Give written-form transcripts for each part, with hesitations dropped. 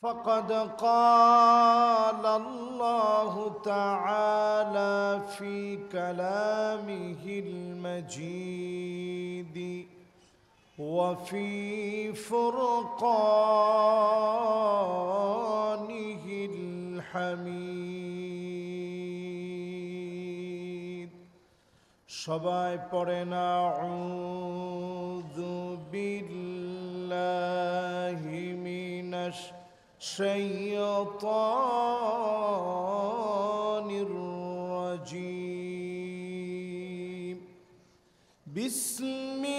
فقد قال الله تعالى في كلامه المجيد وفي فرقانه الحميد সবাই পড়েন আউযু বিল্লাহি মিনাশ শাইতানির রাজীম বিসমিল্লাহির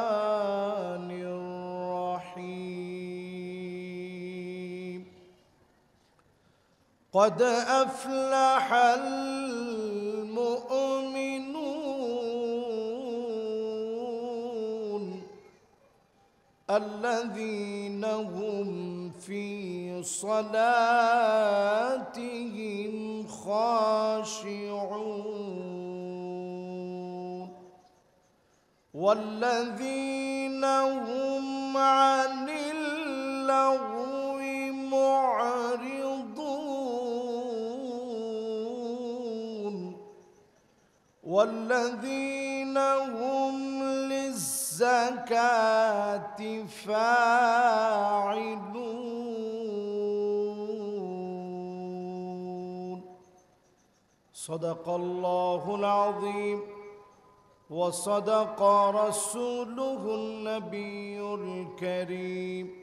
রাহমানির রাহিম قد أفلح المؤمنون الذين هم في صلاتهم خاشعون والذين هم عن اللغو معرضون والذين هم للزكاة فاعلون صدق الله العظيم وصدق رسوله النبي الكريم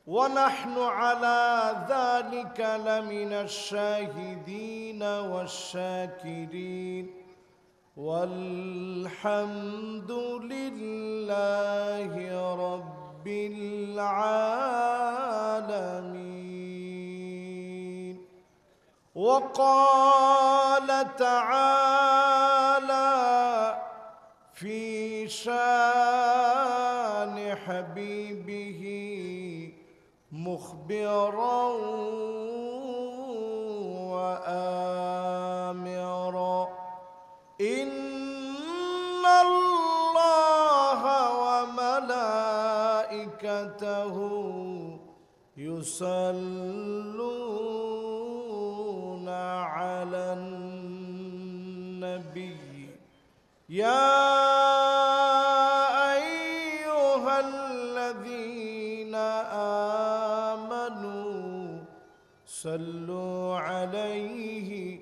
ونحن على ذلك لمن الشاهدين والشاكرين والحمد لله رب العالمين وقال تعالى في شان حبيبه مخبرا وآمرا إن الله وملائكته يصلون على النبي يا أيها الذين آمنوا صلوا عليه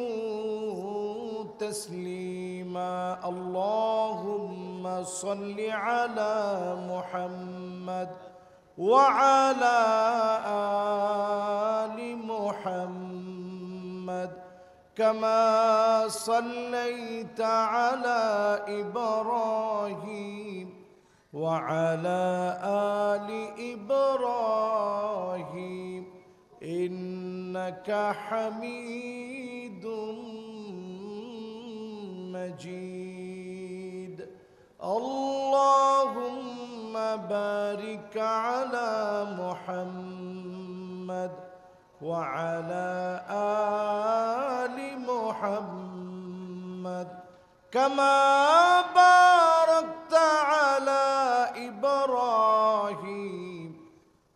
وسلموا تسليما اللهم صل على محمد وعلى آل محمد كما صليت على إبراهيم وعلى آل إبراهيم إنك حميد مجيد اللهم بارك على محمد وعلى آل محمد كما باركت على إبراهيم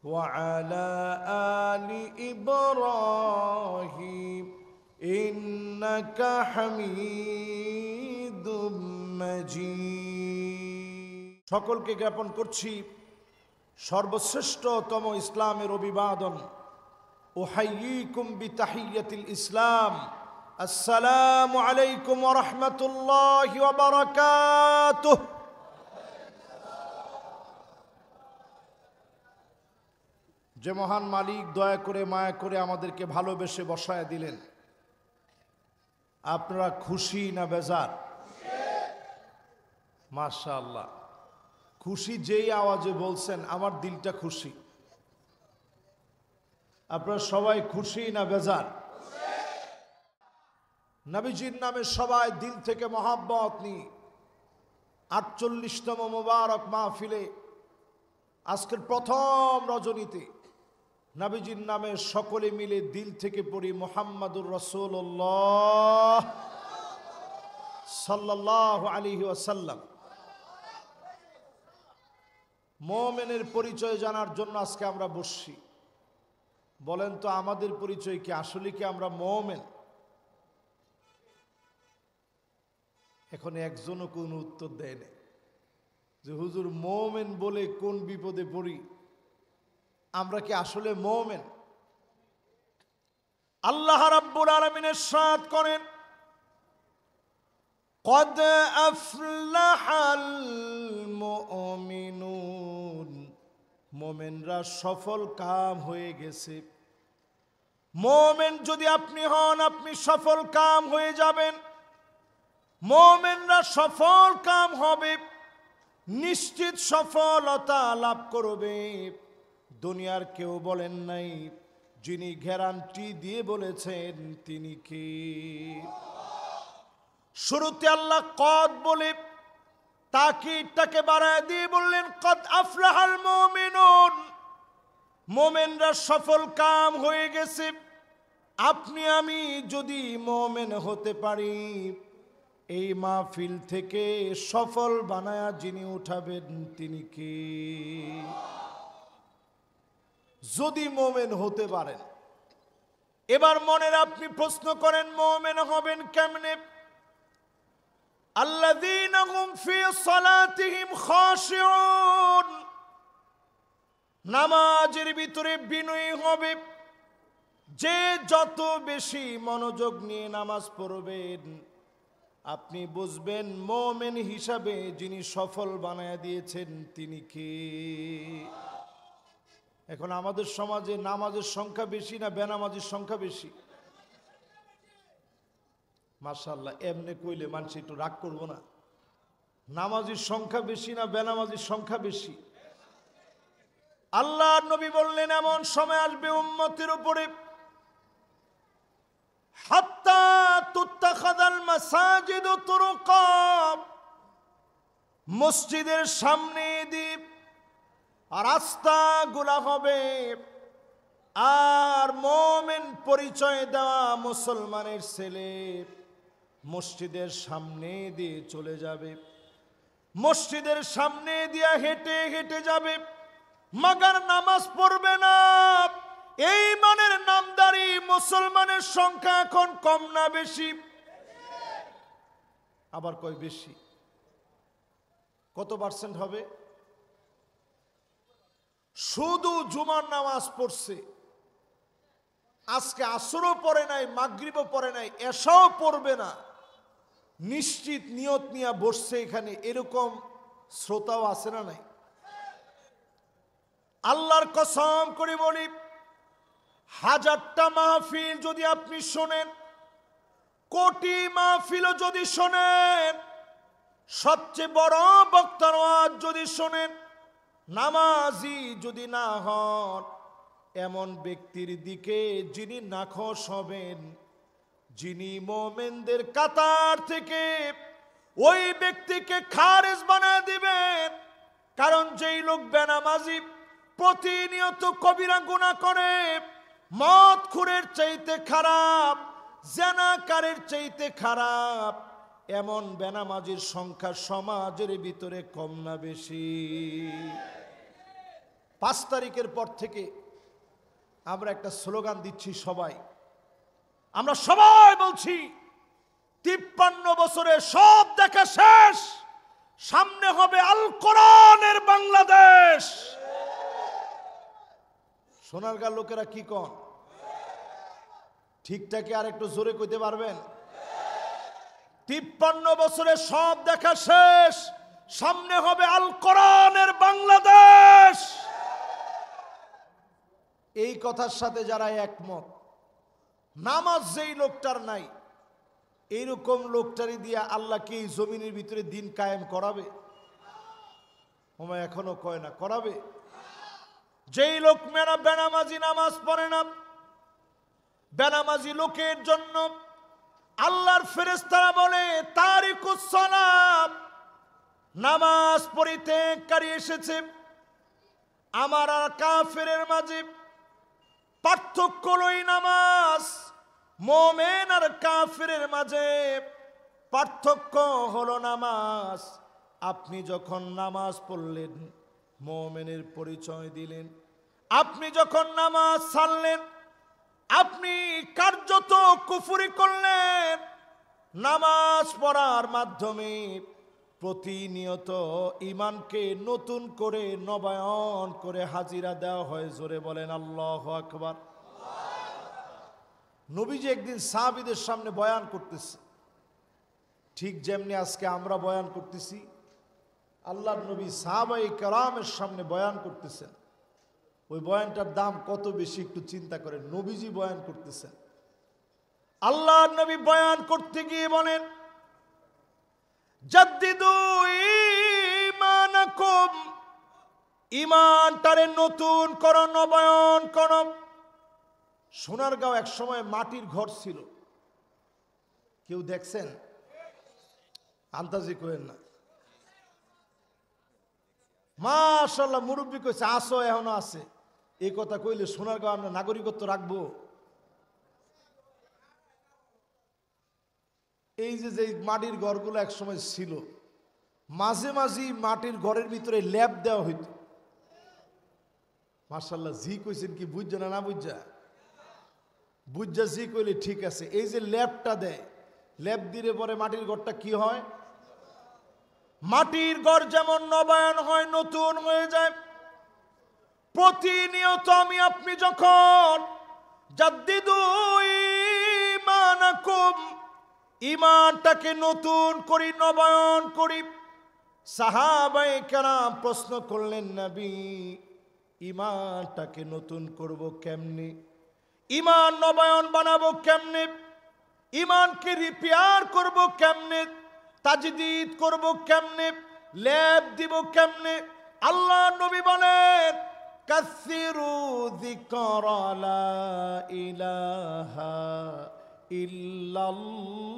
وعلى آل إبراهيم إنك حميد مجيد সকলকে জ্ঞাপন করছি সর্বশ্রেষ্ঠতম ইসলামের অভিবাদন উহাইয়িকুম বিতাহিয়াতিল ইসলাম আসসালামু আলাইকুম ওয়া রাহমাতুল্লাহি ওয়া বারাকাতুহু যে মহান মালিক দয়া করে মায়া করে আমাদেরকে ভালোবেসে বসায় দিলেন আপনারা খুশি না বেজার মাশাআল্লাহ খুশি যেই আওয়াজে বলছেন আমার দিলটা খুশি আপনারা সবাই খুশি না বেজার নবীজির নামে সবাই দিল থেকে মহব্বত নিয়ে ৪৮তম মুবারক মাহফিলে আজকের প্রথম রজনীতে নবীজির নামে সকলে মিলে দিল থেকে পড়ি মুহাম্মাদুর রাসূলুল্লাহ সাল্লাল্লাহু আলাইহি ওয়াসাল্লাম। মুমিনের পরিচয় জানার জন্য আজকে আমরা বসছি। বলেন তো আমাদের পরিচয় কি? আসলে কি আমরা মুমিন? এখন একজনও কোনো উত্তর দেয় না যে হুজুর মুমিন বলে কোন বিপদে পড়ি, আমরা কি আসলে মুমিন? আল্লাহ রাব্বুল আলামিন ইরশাদ করেন, قد أفلح المؤمنون, মুমিনরা সফল কাম হয়ে গেছে। মুমিন যদি আপনি হন, আপনি সফল কাম হয়ে যাবেন। মুমিনরা সফল কাম হবে, নিশ্চিত সফলতা লাভ করবে। দুনিয়ার কেউ বলেন নাই, যিনি গ্যারান্টি দিয়ে বলেছেন তিনি কে? শুরুতে আল্লাহ কদ বলে তাকিদটাকে বাড়ায় দিয়ে বললেন কদ আফলাহাল মুমিনুন, মুমিনরা সফল কাম হয়ে গেছে। আপনি আমি যদি মুমিন হতে পারি, এই মাহফিল থেকে সফল বানায়া যিনি উঠাবেন তিনি কে? যদি মুমিন হতে পারেন, এবার মনের আপনি প্রশ্ন করেন মুমিন হবেন কেমনে? আল্লাযীনা হুম ফি সালাতিহিম খাশিউন, নামাজের ভিতরে বিনয়ী হবে। যে যত বেশি মনোযোগ নিয়ে নামাজ পড়বেন, আপনি বুঝবেন মুমিন হিসাবে যিনি সফল বানায়া দিয়েছেন তিনি কে? এখন আমাদের সমাজে নামাজের সংখ্যা বেশি না বেনামাজির সংখ্যা বেশি? মাশাআল্লাহ, এমনি কইলে মানুষ একটু রাগ করবো না? নামাজির সংখ্যা বেশি না বেনামাজির সংখ্যা বেশি? আল্লাহর নবী বললেন এমন সময় আসবে উম্মতের উপরে, হাত্তা তুত্তাখাযাল মাসাজিদু তুরুকা, মসজিদের সামনে দিয়ে রাস্তাগুলা হবে, আর মুমিন পরিচয় দেওয়া মুসলমানের ছেলে মসজিদের সামনে দিয়ে চলে যাবে। মসজিদের সামনে দিয়ে হেঁটে হেঁটে যাবে, মাগার নামাজ পড়বে না। এই মানের নামদারি মুসলমানের সংখ্যা এখন কম না বেশি? আবার কয় বেশি। কত পার্সেন্ট হবে? শুধু জুমার নামাজ পড়ছে, আজকে আসরও পড়ে নাই, মাগরিবও পড়ে নাই, এশাও পড়বে না, নিশ্চিত নিয়ত নিয়ে বসছে এখানে, এরকম শ্রোতাও আছে না নাই? আল্লাহর কসম করে বলি, হাজারটা মাহফিল যদি আপনি শোনেন, কোটি মাহফিলও যদি শোনেন, সবচেয়ে বড় বক্তার ওয়াজ যদি শোনেন, নামাজি যদি না হন, এমন ব্যক্তির দিকে যিনি নাখোশ হবেন, যিনি মুমিনদের কাতার থেকে ওই ব্যক্তিকে খারেজ বানায় দিবেন। কারণ যেই লোক বেনামাজি, প্রতিনিয়ত কবিরা গুনাহ করে, মদখুরের চাইতে খারাপ, জেনাকারের চাইতে খারাপ, এমন বেনামাজির সংখ্যা সমাজের ভিতরে কম না বেশি? 5 তারিখের পর থেকে আমরা একটা স্লোগান দিচ্ছি, আমরা সবাই বলছি 53 বছরে সব দেখা শেষ, সামনে হবে আল কোরআনের বাংলাদেশ। সোনারগাঁর লোকেরা কি কন? ঠিকঠাক আর একটু জোরে কইতে পারবেন? 53 বছরে সব দেখা শেষ, সামনে হবে আল কোরআনের বাংলাদেশ। এই কথার সাথে যারা একমত, নামাজ যেই লোকটার নাই, এইরকম লোকটারই দিয়া আল্লাহ কি এই জমিনের ভিতরে দিন কায়েম করাবে? ওমা এখনো কয় না করাবে? যেই লোক বেনামাজি নামাজ পড়ে না, বেনামাজি লোকের জন্য আল্লাহর ফেরেশতারা বলে তারিকুস সালাত, নামাজ পরিত্যাগকারী এসেছে। আমার আর কাফেরের মাঝে পার্থক্য লই নামাজ, মুমিন আর কাফেরের মাঝে পার্থক্য হলো নামাজ। আপনি যখন নামাজ পড়লেন মুমিনের পরিচয় দিলেন, আপনি যখন নামাজ ছাড়লেন আপনি কার্যত কুফরি করলেন। নামাজ পড়ার মাধ্যমে প্রতিনিয়ত ঈমানকে নতুন করে নবায়ন করে হাজিরা দেওয়া হয়। জোরে বলেন আল্লাহু আকবার। নবীজি একদিন সাহাবীদের সামনে বয়ান করতেছে, ঠিক যেমনি আজকে আমরা বয়ান করতেছি, আল্লাহর নবী সাহাবায়ে কেরামের সামনে বয়ান করতেছেন। ওই বয়ানটার দাম কত বেশি একটু চিন্তা করেন। নবীজি বয়ান করতেছেন, আল্লাহর নবী বয়ান করতে গিয়ে বলেন, জাদ্দিদু ঈমানাকুম, ঈমানটারে নতুন করো, নবায়ন করো। সোনারগাঁও এক সময় মাটির ঘর ছিল, কেউ দেখছেন? আন্তাজি করেন না। মাশাআল্লাহ, মুরব্বী কইছে আসো, এখনো আছে। এই কথা কইলে সোনারগাঁও আমরা নাগরিকত্ব রাখবো? এই যে মাটির ঘরগুলো এক সময় ছিল, মাঝে মাঝে মাটির ঘরের ভিতরে ল্যাব দেওয়া হইতো। মাশাআল্লাহ, জি কইছেন কি বুঝছে না? না বুঝা বুঝা জি কইলে ঠিক আছে। এই যে ল্যাবটা দেয়, ল্যাব দিলে পরে মাটির ঘরটা কি হয়? মাটির ঘর যেমন নবায়ন হয়, নতুন হয়ে যায়। প্রতিনিয়ত আমি আপনি যখন জাদ্দিদু ঈমানাকুম, ঈমানটাকে নতুন করি, নবায়ন করি। সাহাবায়ে কেরাম প্রশ্ন করলেন, নবী ঈমানটাকে নতুন করব কেমনে? ঈমান নবায়ন বানাবো কেমনে? ঈমানকে রিপেয়ার করব কেমনে? তাজদীদ করব কেমনে? ল্যাব দিব কেমনে? আল্লাহ নবী বলেন, কাসসিরু যিকরা লা ইলাহা ইল্লাল্লাহ।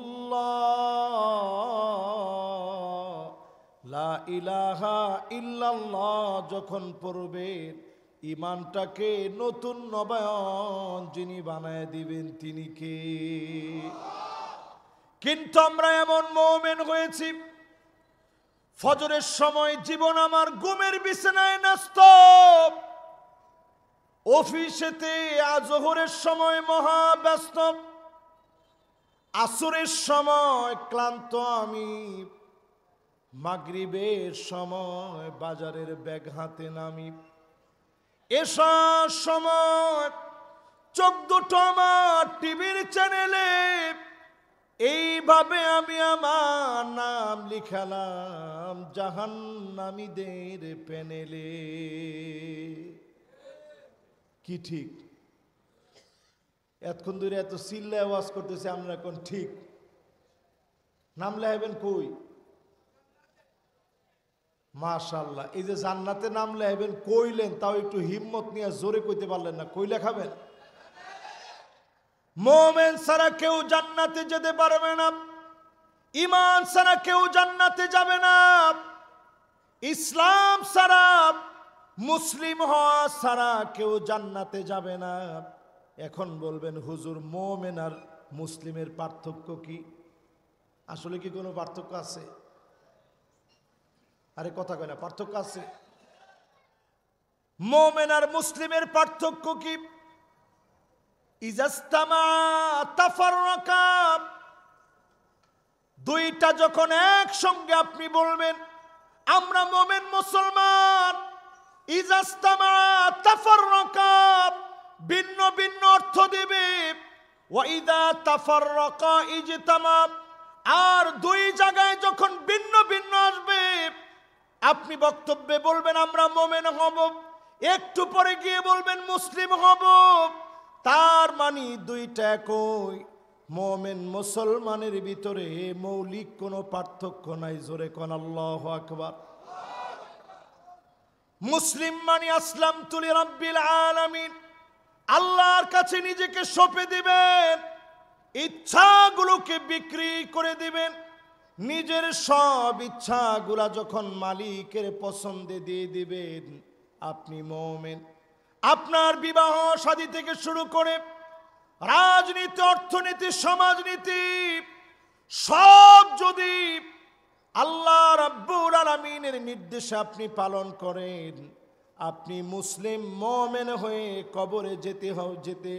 লা ইলাহা ইল্লাল্লাহ যখন পড়বেন, ঈমানটাকে নতুন নবায়ন যিনি বানায় দিবেন তিনি কে? কিন্তু আমরা এমন মুমিন হয়েছি, ফজরের সময় জীবন আমার ঘুমের বিছানায় ন্যস্ত, অফিসেতে আজহরের সময় মহা ব্যস্ত, আসরের সময় ক্লান্ত আমি, মাগরিবের সময় বাজারের ব্যাগ হাতে নামি, এসার সময় চোখ দুটো আমার টিভির চ্যানেলে। এইভাবে আমি আমার নাম লিখালাম জাহান্নামীদের প্যানেলে। কি ঠিক? এতক্ষণ ধরে এত চিল্লায় আওয়াজ করতেছে, আমরা এখন ঠিক নাম লেখাবেন কই? মাশাআল্লাহ, এই যে জান্নাতে নাম লেখাবেন কইলেন, তাও একটু হিম্মত নিয়ে জোরে কইতে পারলেন না। কই লেখাবেন? মুমিন ছাড়া কেউ জান্নাতে যেতে পারবে না, ঈমান ছাড়া কেউ জান্নাতে যাবে না, ইসলাম ছাড়া, মুসলিম হওয়া ছাড়া কেউ জান্নাতে যাবে না। এখন বলবেন হুজুর, মুমিন আর মুসলিমের পার্থক্য কি? আসলে কি কোনো পার্থক্য আছে? আরে কথা কয় না, পার্থক্য আছে। মুমিন আর মুসলিমের পার্থক্য কি? ইজাস্তামা তাফাররাকা, দুইটা যখন একসঙ্গে আপনি বলবেন আমরা মুমিন মুসলমান, ইজাস্তামা তাফাররাকা ভিন্ন ভিন্ন অর্থ দিবে, ওয়া ইযা তাফাররাকা ইজতামা, আর দুই জায়গায় যখন ভিন্ন ভিন্ন আসবে আপনি বক্তব্যে বলবেন আমরা মুমিন হব, একটু পরে গিয়ে বলবেন মুসলিম হব, তার মানে দুইটা একই। মুমিন মুসলমানের ভিতরে মৌলিক কোনো পার্থক্য নাই। জোরে কোন আল্লাহু আকবার। মুসলিম মানে আসলামতু লিরাব্বিল আলামিন, আল্লাহর কাছে নিজেকে সঁপে দিবেন, ইচ্ছাগুলোকে বিক্রি করে দিবেন, নিজের সব ইচ্ছাগুলা যখন মালিকের পছন্দে দিয়ে দিবেন আপনি মুমিন। আপনার বিবাহ শাদী থেকে শুরু করে রাজনীতি, অর্থনীতি, সমাজনীতি সব যদি আল্লাহ রাব্বুল আলামিনের নির্দেশে আপনি পালন করেন, আপনি মুসলিম মুমিন হয়ে কবরে যেতে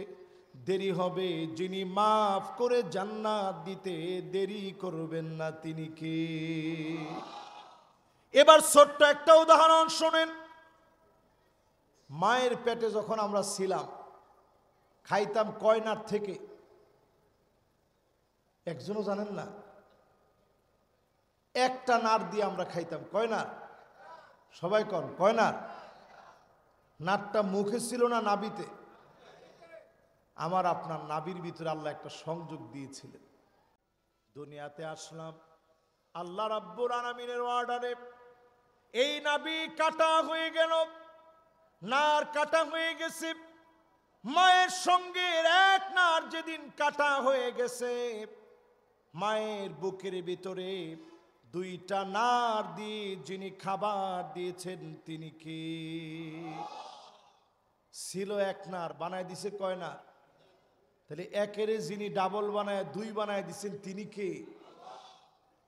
দেরি হবে। যিনি মাফ করে জান্নাত দিতে দেরি করবেন না, তিনি কে? এবার ছোট্ট একটা উদাহরণ শোনেন। মায়ের পেটে যখন আমরা ছিলাম, খাইতাম কয়নার থেকে? একজনও জানেন না? একটা নার দিয়ে আমরা খাইতাম। কয়নার? সবাই কন কয়নার। নারটা মুখে ছিল না নাভিতে? আমার আপনার নাভির ভিতরে আল্লাহ একটা সংযোগ দিয়েছিলেন। দুনিয়াতে আসলাম আল্লাহ রাব্বুল আলামিনের অর্ডারে। এই নাভি কাটা হয়ে গেল, নার কাটা হয়ে গেছে। মায়ের সঙ্গে এক নার যেদিন কাটা হয়ে গেছে, মায়ের বুকের ভিতরে দুইটা নার দিয়ে যিনি খাবার দিয়েছেন তিনি কে? ছিল এক নার, বানায় দিছে কয় নার? তাহলে একেরে যিনি ডাবল বানায় দুই বানায় দিচ্ছেন তিনি কে?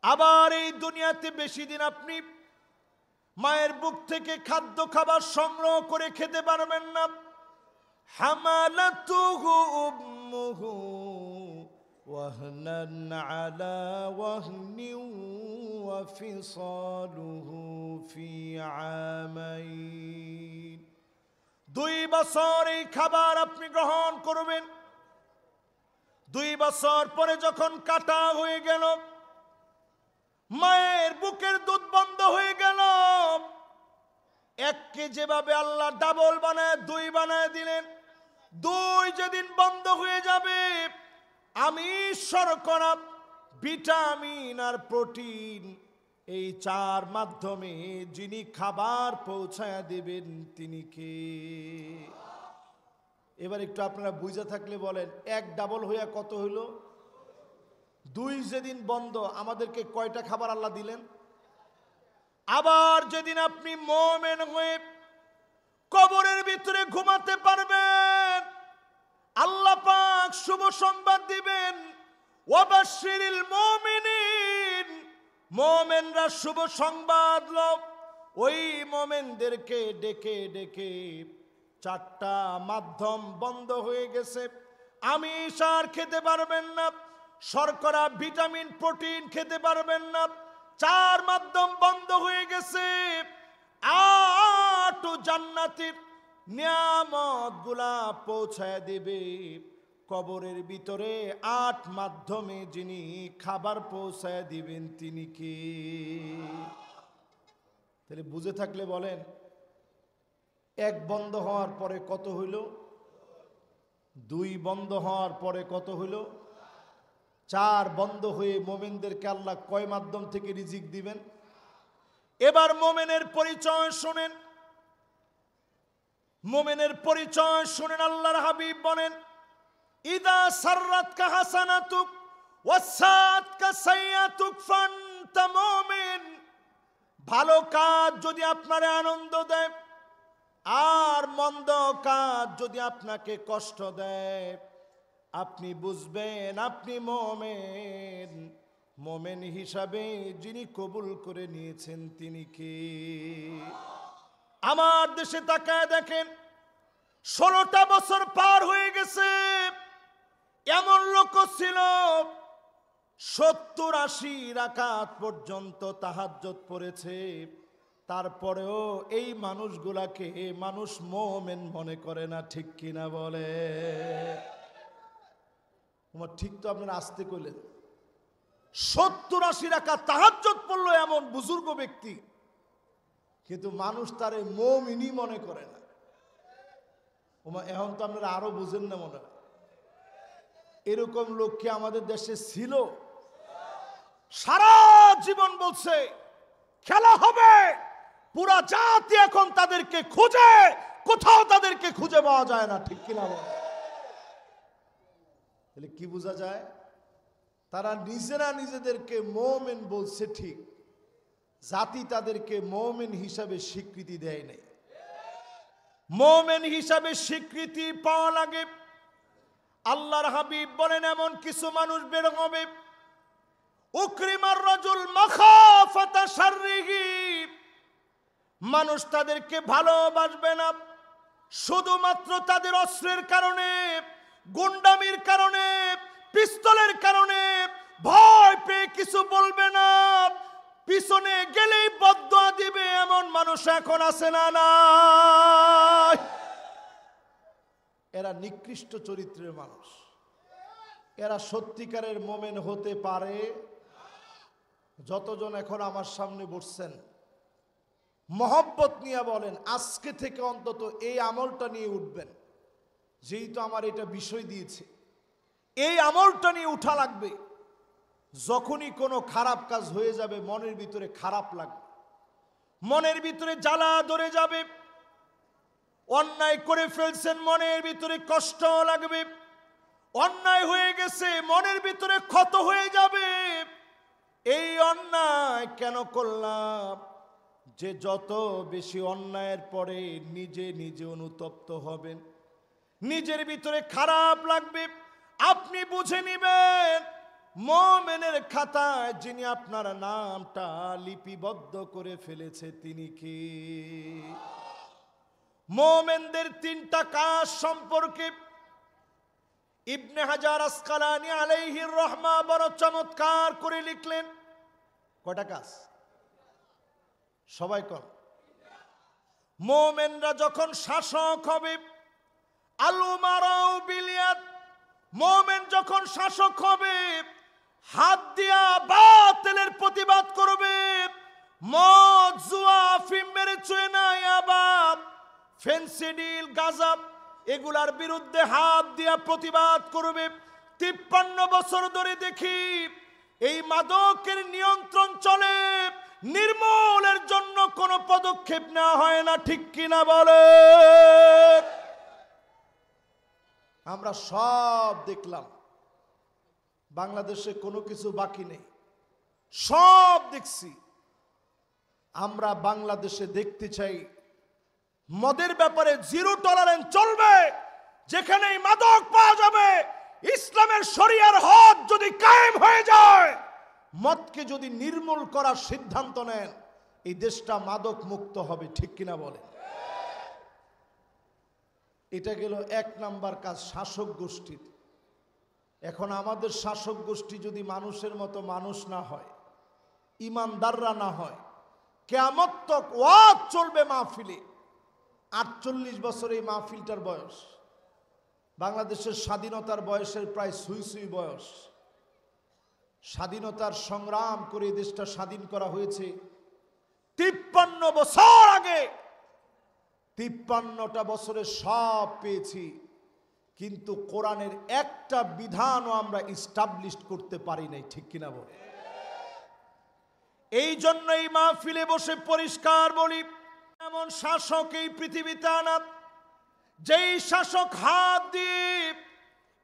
আবার এই দুনিয়াতে বেশি দিন আপনি মায়ের বুক থেকে খাদ্য খাবার সংগ্রহ করে খেতে পারবেন না। হামালাতুহু উম্মুহু ওয়াহনান আলা ওয়াহনিন ওয়া ফিসালুহু ফি আমাইন। 2 বছর এই খাবার আপনি গ্রহণ করবেন। 2 বছর পরে যখন কাটা হয়ে গেল, মায়ের বুকের দুধ বন্ধ হয়ে গেল। এককে যেভাবে আল্লাহ ডাবল বানায় 2 বানায় দিলেন, 2 যেদিন বন্ধ হয়ে যাবে, আমিষ, শর্করা, ভিটামিন আর প্রোটিন এই 4 মাধ্যমে যিনি খাবার পৌঁছায় দেবেন তিনি কে? এবার একটু আপনারা বুঝে থাকলে বলেন, 1 ডাবল হইয়া কত হইল? 2 যেদিন বন্ধ, আমাদেরকে কয়টা খাবার আল্লাহ দিলেন? আবার যেদিন আপনি মুমিন হয়ে কবরের ভিতরে ঘুমাতে পারবেন, আল্লাহ পাক শুভ সংবাদ দিবেন, ওয়াবাশশিরিল মুমিনিন। মুমিনরা শুভ সংবাদ লোক, ওই মুমিনদেরকে ডেকে ডেকে 4টা মাধ্যম বন্ধ হয়ে গেছে। আমিষ আর খেতে পারবেন না, শর্করা, ভিটামিন, প্রোটিন খেতে পারবেন না। 4 মাধ্যম বন্ধ হয়ে গেছে। 8 জান্নাতের নিয়ামত গুলা পৌঁছায় দেবে কবরের ভিতরে। 8 মাধ্যমে যিনি খাবার পৌঁছায় দিবেন তিনি কে? তাহলে বুঝে থাকলে বলেন, 1 বন্ধ হওয়ার পরে কত হইল? 2 বন্ধ হওয়ার পরে কত হইল? 4 বন্ধ হয়ে মুমিনদেরকে আল্লাহ কয় মাধ্যম থেকে রিজিক দিবেন? এবার মুমিনের পরিচয় শুনেন। মুমিনের পরিচয় শুনেন। আল্লাহর হাবিব বলেন, ইদা সাররাতকা হাসানাতুক ওয়াসাতকা সাইয়াতুক ফান্তা মুমিন। ভালো কাজ যদি আপনারে আনন্দ দেয় আর মন্দ কাজ যদি আপনাকে কষ্ট দেয়, আপনি বুঝবেন আপনি মুমিন। মুমিন হিসাবে যিনি কবুল করে নিয়েছেন তিনি কে? আমার দেশে তাকায় দেখেন, 16টা বছর পার হয়ে গেছে। এমন লোক ছিল 70-80 রাকাত পর্যন্ত তাহাজ্জুদ পড়েছে, তারপরেও এই মানুষগুলাকে মানুষ মুমিন মনে করে না। ঠিক কিনা বলে? ঠিক তো আপনারা আসতে কইলেন। 70-80 রাকাত তাহাজ্জুদ পড়লো এমন বুজুর্গ ব্যক্তি, কিন্তু মানুষ তারে মুমিনই মনে করে না। এখন তো আপনারা আরো বুঝেন না মনে হয়। এরকম লোক কি আমাদের দেশে ছিল? সারা জীবন বলছে খেলা হবে, পুরা জাতি এখন তাদেরকে খুঁজে, কোথাও তাদেরকে খুঁজে পাওয়া যায় না। ঠিক কিনা বলে? তাহলে কি বোঝা যায়? তারা নিজেরা নিজেদেরকে মুমিন বলছে ঠিক, জাতি তাদেরকে মুমিন হিসাবে স্বীকৃতি দেয় নাই। মুমিন হিসাবে স্বীকৃতি পাওয়া লাগে। আল্লাহর হাবিব বলেন, এমন কিছু মানুষ বের হবে উকরিমার রাজুল মাখাফাতা শাররিহি, মানুষ তাদেরকে ভালোবাসবে না শুধুমাত্র তাদের অস্ত্রের কারণে, গুন্ডামির কারণে, পিস্তলের কারণে। ভয় পেয়ে কিছু বলবে না, পিছনে গেলেই বদদুয়া দিবে, এমন মানুষ এখন আছে না নাই? এরা নিকৃষ্ট চরিত্রের মানুষ। এরা সত্যিকারের মোমেন হতে পারে? যতজন এখন আমার সামনে বসছেন, মহব্বত নিয়ে বলেন, আজকে থেকে অন্তত এই আমলটা নিয়ে উঠবেন। যেহেতু আমার এটা বিষয় দিয়েছে, এই আমলটা নিয়ে উঠা লাগবে। যখনই কোনো খারাপ কাজ হয়ে যাবে, মনের ভিতরে খারাপ লাগবে, মনের ভিতরে জ্বালা ধরে যাবে। অন্যায় করে ফেলছেন, মনের ভিতরে কষ্ট লাগবে। অন্যায় হয়ে গেছে, মনের ভিতরে ক্ষত হয়ে যাবে। এই অন্যায় কেন করলাম? যে যত বেশি অন্যায়ের পরে নিজে নিজে অনুতপ্ত হবেন, নিজের ভিতরে খারাপ লাগবে, আপনি বুঝে নিবেন মুমিনের খাতায় যিনি আপনার নামটা লিপিবদ্ধ করে ফেলেছে তিনি কি? মুমিনদের তিনটা কাজ সম্পর্কে ইবনে হাজার আসকালানী আলাইহির রহমা বড় চমৎকার করে লিখলেন। কয়টা কাজ? সবাই কোন? মুমিনরা যখন শাসক হবে, আল-উমারাউ বিল-ইয়াদ, মুমিন যখন শাসক হবে, হাত দিয়া বাতিলের প্রতিবাদ করবে। মদ, জুয়া, আফিম, মেরেচুয়েনা, ইয়াবা, ফেন্সিডিল, গাঁজা, এগুলার বিরুদ্ধে হাত দিয়া প্রতিবাদ করবে। 53 বছর ধরে দেখি এই মাদকের নিয়ন্ত্রণ চলে, নির্মূলের জন্য কোনো পদক্ষেপ নেওয়া হয় না, ঠিক কিনা বলে? আমরা সব দেখলাম, বাংলাদেশে কোনো কিছু বাকি নেই, সব দেখছি। আমরা বাংলাদেশে দেখতে চাই মদের ব্যাপারে জিরো টলারেন্স চলবে। যেখানেই মাদক পাওয়া যাবে, ইসলামের শরিয়ার হদ যদি কায়েম হয়ে যায়, মদকে যদি নির্মূল করার সিদ্ধান্ত নেন, এই দেশটা মাদক মুক্ত হবে, ঠিক কিনা বলে? এটা গেল 1 নাম্বার কাজ শাসক গোষ্ঠীর। এখন আমাদের শাসক গোষ্ঠী যদি মানুষের মতো মানুষ না হয়, ইমানদাররা না হয়, কিয়ামত তক ওয়াজ চলবে মাহফিলে। 48 বছর এই মাহফিলটার বয়স। বাংলাদেশের স্বাধীনতার বয়সের প্রায় সুই সুই বয়স। স্বাধীনতার সংগ্রাম করে এই দেশটা স্বাধীন করা হয়েছে 53 বছর আগে। 53টা বছরে সব পেয়েছি, কিন্তু কোরআনের একটা বিধানও আমরা ইস্টাবলিশ করতে পারি নাই, ঠিক কিনা বলে? এই জন্য এই মাহফিলে বসে পরিষ্কার বলি, এমন শাসক এই পৃথিবীতে আনা, যেই শাসক হাত দিয়ে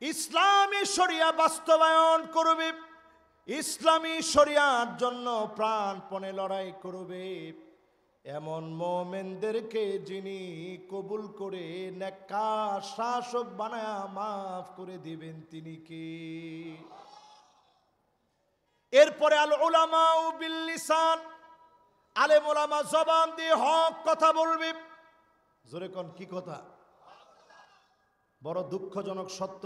ইসলামী শরিয়া বাস্তবায়ন করবে, ইসলামী শরিয়ার জন্য প্রাণপণে লড়াই করবে, এমন মুমিনদেরকে যিনি কবুল করে নেককার শাসক বানায়া মাফ করে দিবেন তিনি কি? এরপরে আল উলামাউ বিল লিসান, আলেম ওলামা জবান দিয়ে হক কথা বলবে। জোরে কোন কি কথা? বড় দুঃখজনক সত্য,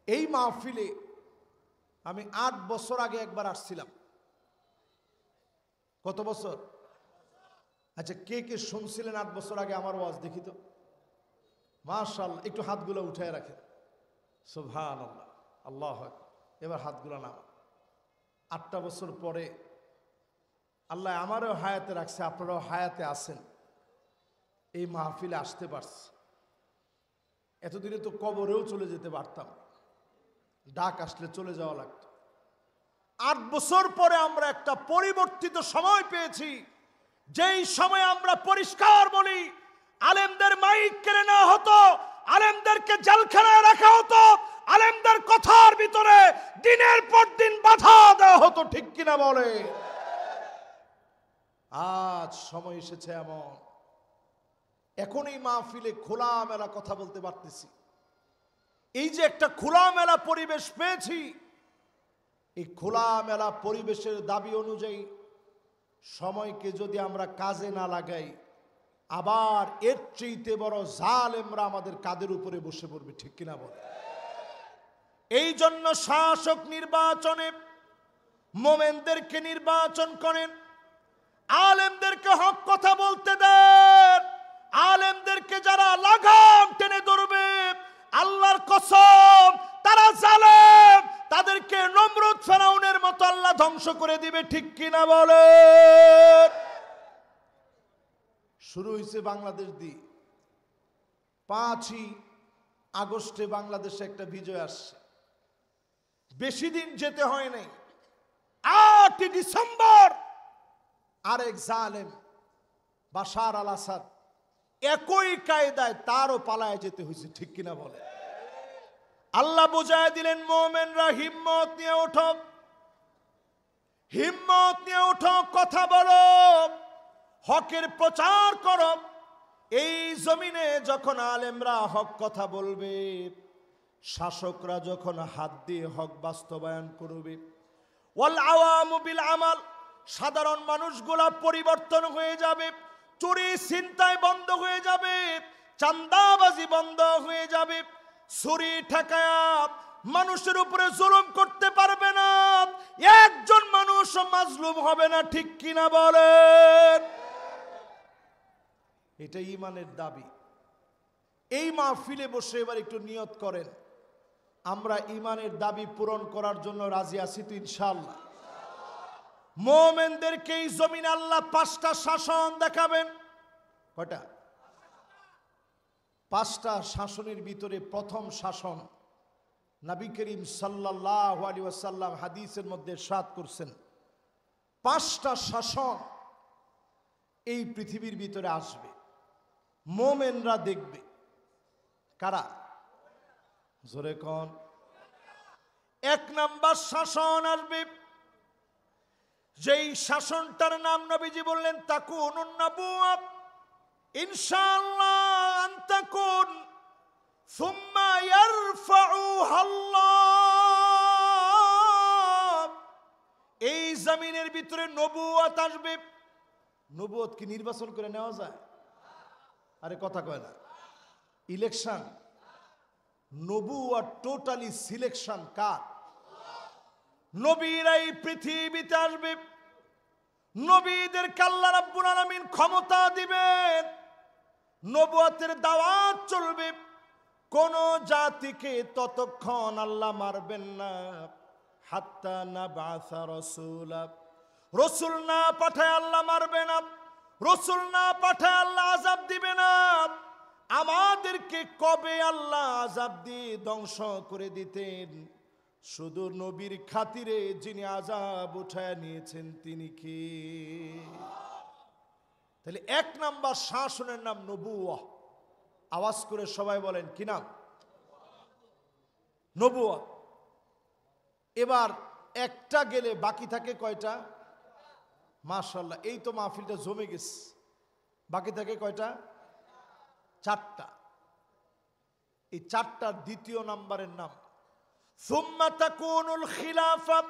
এই মাহফিলে আমি 8 বছর আগে একবার আসছিলাম। কত বছর? আচ্ছা, কে কে শুনছিলেন 8 বছর আগে আমার ওয়াজ? দেখি তো, মাশাআল্লাহ, একটু হাতগুলো উঠায় রাখেন। সুবহানাল্লাহ, আল্লাহু আকবার। এবার হাতগুলো নামান। 8টা বছর পরে আল্লাহ আমারও হায়াতে রাখছে, আপনারাও হায়াতে আছেন, এই মাহফিলে আসতে পারছি। এতদিনে তো কবরেও চলে যেতে পারতাম, ডাক আসলে চলে যাওয়া লাগতো। 8 বছর পরে আমরা একটা পরিবর্তিত সময় পেয়েছি, যেই সময় আমরা পরিষ্কার বলি, আলেমদের মাইক কেড়ে নেওয়া হতো, আলেমদেরকে জেলখানায় রাখা হতো, আলেমদের কথার ভিতরে দিনের পর দিন বাধা দেওয়া হতো, ঠিক কিনা বলে? আজ সময় এসেছে এমন, এখন এই মাহফিলে খোলামেলা কথা বলতে পারতেছি। এই যে একটা খোলামেলা পরিবেশ পেয়েছি, এই খোলামেলা পরিবেশের দাবি অনুযায়ী সময়কে যদি আমরা কাজে না লাগাই, আবার এর চেয়েতে বড় জালেমরা আমাদের কাদের উপরে বসে পড়বে, ঠিক কিনা বলে? এই জন্য শাসক নির্বাচনে মোমেনদেরকে নির্বাচন করেন, আলেমদেরকে হক কথা বলতে দেন। আলেমদেরকে যারা লাগাম টেনে ধরবে, আল্লাহর কসম তারা জালেম, তাদেরকে নমরুদ ফেরাউনের মতো আল্লাহ ধ্বংস করে দিবে, ঠিক কিনা বলে? শুরু হয়েছে বাংলাদেশ দিয়ে। 5ই আগস্টে বাংলাদেশে একটা বিজয় আসছে, বেশি দিন যেতে হয় নাই। 8ই ডিসেম্বর আরেক জালেম বাশার আল আসাদ একই কায়দায় তারও পালায় যেতে হয়েছে, ঠিক কিনা বলে? আল্লাহ বুঝায় দিলেন, মুমিনরা হিম্মত নিয়ে ওঠো, হিম্মত নিয়ে ওঠো, কথা বলো, হকের প্রচার করো। এই জমিনে যখন আলেমরা হক কথা বলবে, শাসকরা যখন হাত দিয়ে হক বাস্তবায়ন করবে, ওয়াল আওয়ামু বিল আমাল, সাধারণ মানুষগুলা পরিবর্তন হয়ে যাবে, চুরি ছিনতাই বন্ধ হয়ে যাবে, চাঁদাবাজি বন্ধ হয়ে যাবে, ছুরি ঠেকায়া মানুষের উপরে জুলুম করতে পারবে না, একজন মানুষ মাজলুম হবে না, ঠিক কিনা বলেন? এটা ঈমানের দাবি। এই মাহফিলে বসে এবার একটু নিয়ত করেন, আমরা ঈমানের দাবি পূরণ করার জন্য রাজি আছি তো ইনশাআল্লাহ? মুমিনদেরকে এই জমিনে আল্লাহ 5টা শাসন দেখাবেন। কয়টা? 5টা শাসনের ভিতরে প্রথম শাসন নবী করিম সাল্লাল্লাহু আলাইহি ওয়াসাল্লাম হাদিসের মধ্যে ইরশাদ করছেন, 5টা শাসন এই পৃথিবীর ভিতরে আসবে, মুমিনরা দেখবে। কারা? জোরে কোন? 1 নাম্বার শাসন আসবে, যেই শাসনটার নাম নবীজি বললেন তাকুনুন নাবুওয়া, ইনশাআল্লাহ আনতাকুন সুম্মা ইয়ারফাউহা আল্লাহ। এই জমিনের ভিতরে নবুয়ত আসবে। নবুয়ত কি নির্বাচন করে নেওয়া যায়? আরে কথা কয় না, ইলেকশন। নবুয়ত টোটালি সিলেকশন কার? নবীরা এই পৃথিবীতে আসবে, নবীদেরকে আল্লাহ রাব্বুল আলামিন ক্ষমতা দিবেন, নবুয়তের দাওয়াত চলবে। কোন জাতিকে ততক্ষণ আল্লাহ মারবেন না হাত্তা নাবাসা রাসূলা, রাসূল না পাঠায় আল্লাহ মারবে না, রাসূল না পাঠায় আল্লাহ আযাব দিবে না। আমাদেরকে কবে আল্লাহ আযাব দিয়ে ধ্বংস করে দিতেন, শুধু নবীর খাতিরে যিনি আযাব উঠায় নিয়েছেন তিনি কে? তাহলে 1 নাম্বার শাসনের নাম নবুয়ত। আওয়াজ করে সবাই বলেন কি নাম? নবুয়ত। এবার একটা গেলে বাকি থাকে কয়টা? মাশাআল্লাহ, এই তো মাহফিলটা জমে গেছে। বাকি থাকে কয়টা? 4টা। এই 4টার দ্বিতীয় নাম্বারের নাম সুম্মা তাকুনুল খিলাফাত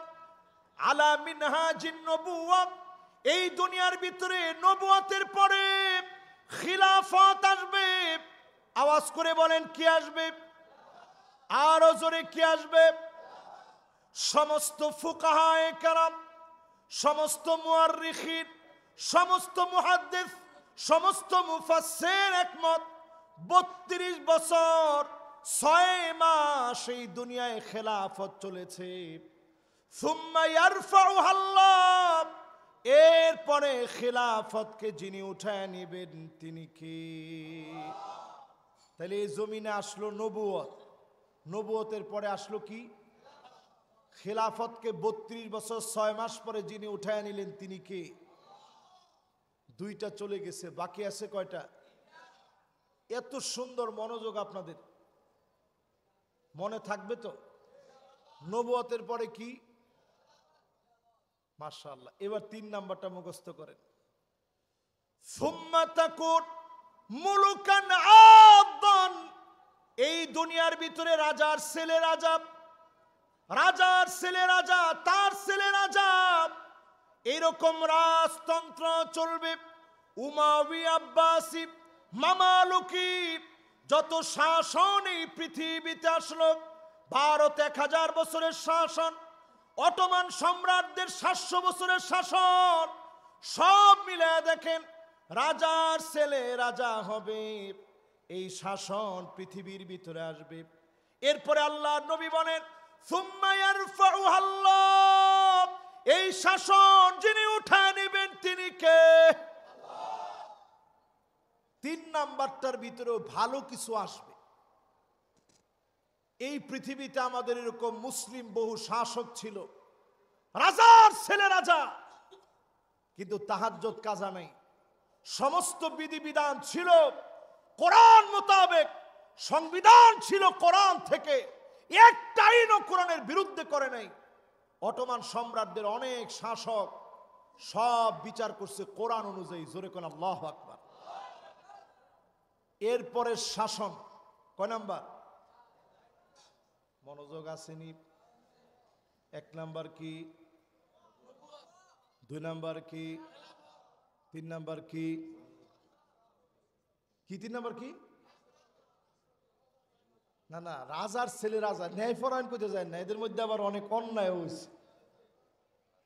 আলা মিনহাজিন নবুওয়াত। এই দুনিয়ার ভিতরে নবুয়তের পরে খিলাফত আসবে। আওয়াজ করে বলেন কি আসবে? আরো জোরে কি আসবে? সমস্ত ফুকাহায়ে কেরাম, সমস্ত মুআররিখিন, সমস্ত মুহাদ্দিস, সমস্ত মুফাসসির একমত, 32 বছর 6 মাস এই দুনিয়ায় খেলাফত চলেছে। সুম্মা ইয়ারফাউহা আল্লাহ, এরপরে খেলাফতকে যিনি উঠায় নেবেন তিনি কে? তাহলে এই জমিনে আসলো নবুয়ত, নবুয়তের পরে আসলো কি? খেলাফতকে 32 বছর 6 মাস পরে যিনি উঠায় নিলেন তিনি কে? 2টা চলে গেছে, বাকি আছে কয়টা? এত সুন্দর মনোযোগ আপনাদের মনে থাকবে তো? নবুয়তের পরে কি? মাশাআল্লাহ। এবার 3 নাম্বারটা মুখস্থ করেন। সুম্মা তাকুন মুলুকান আদান। এই দুনিয়ার ভিতরে রাজার ছেলে রাজা, রাজার ছেলে রাজা, তার ছেলে রাজা, এরকম রাজতন্ত্র চলবে। উমাইয়া, আব্বাসি, মামালুকি, যত শাসন এই পৃথিবীতে আসলো, ভারত 1000 বছরের শাসন, অটোমান সম্রাটদের 700 বছরের শাসন, সব মিলে দেখেন রাজার ছেলে রাজা হবে, এই শাসন পৃথিবীর ভিতরে আসবে। এরপরে আল্লাহ নবী বলেন সুম্মা ইয়ারফাউহা আল্লাহ, এই শাসন যিনি উঠায় নেবেন তিনি কে? আল্লাহ। 3 নাম্বারটার ভিতরেও ভালো কিছু আসবে। এই পৃথিবীতে আমাদের এরকম মুসলিম বহু শাসক ছিল, রাজার ছেলে রাজা, কিন্তু তাহাজ্জুদ কাজা নাই। সমস্ত বিধিবিধান ছিল কোরআন মোতাবেক, সংবিধান ছিল কোরআন থেকে, একটা আইনও কোরআনের বিরুদ্ধে করে নাই। অটোমান সম্রাটদের অনেক শাসক সব বিচার করছে কোরআন অনুযায়ী। জোরে কোন আল্লাহু আকবার। এরপরে শাসন কয় নাম্বার? মনোযোগ আসেনি। 1 নাম্বার কি, 2 নাম্বার কি, 3 নাম্বার কি? কি 3 নাম্বার কি? না না, রাজার ছেলে রাজা, ন্যায়পরায়ণ করতে যায় না, এদের মধ্যে আবার অনেক অন্যায় হয়েছে,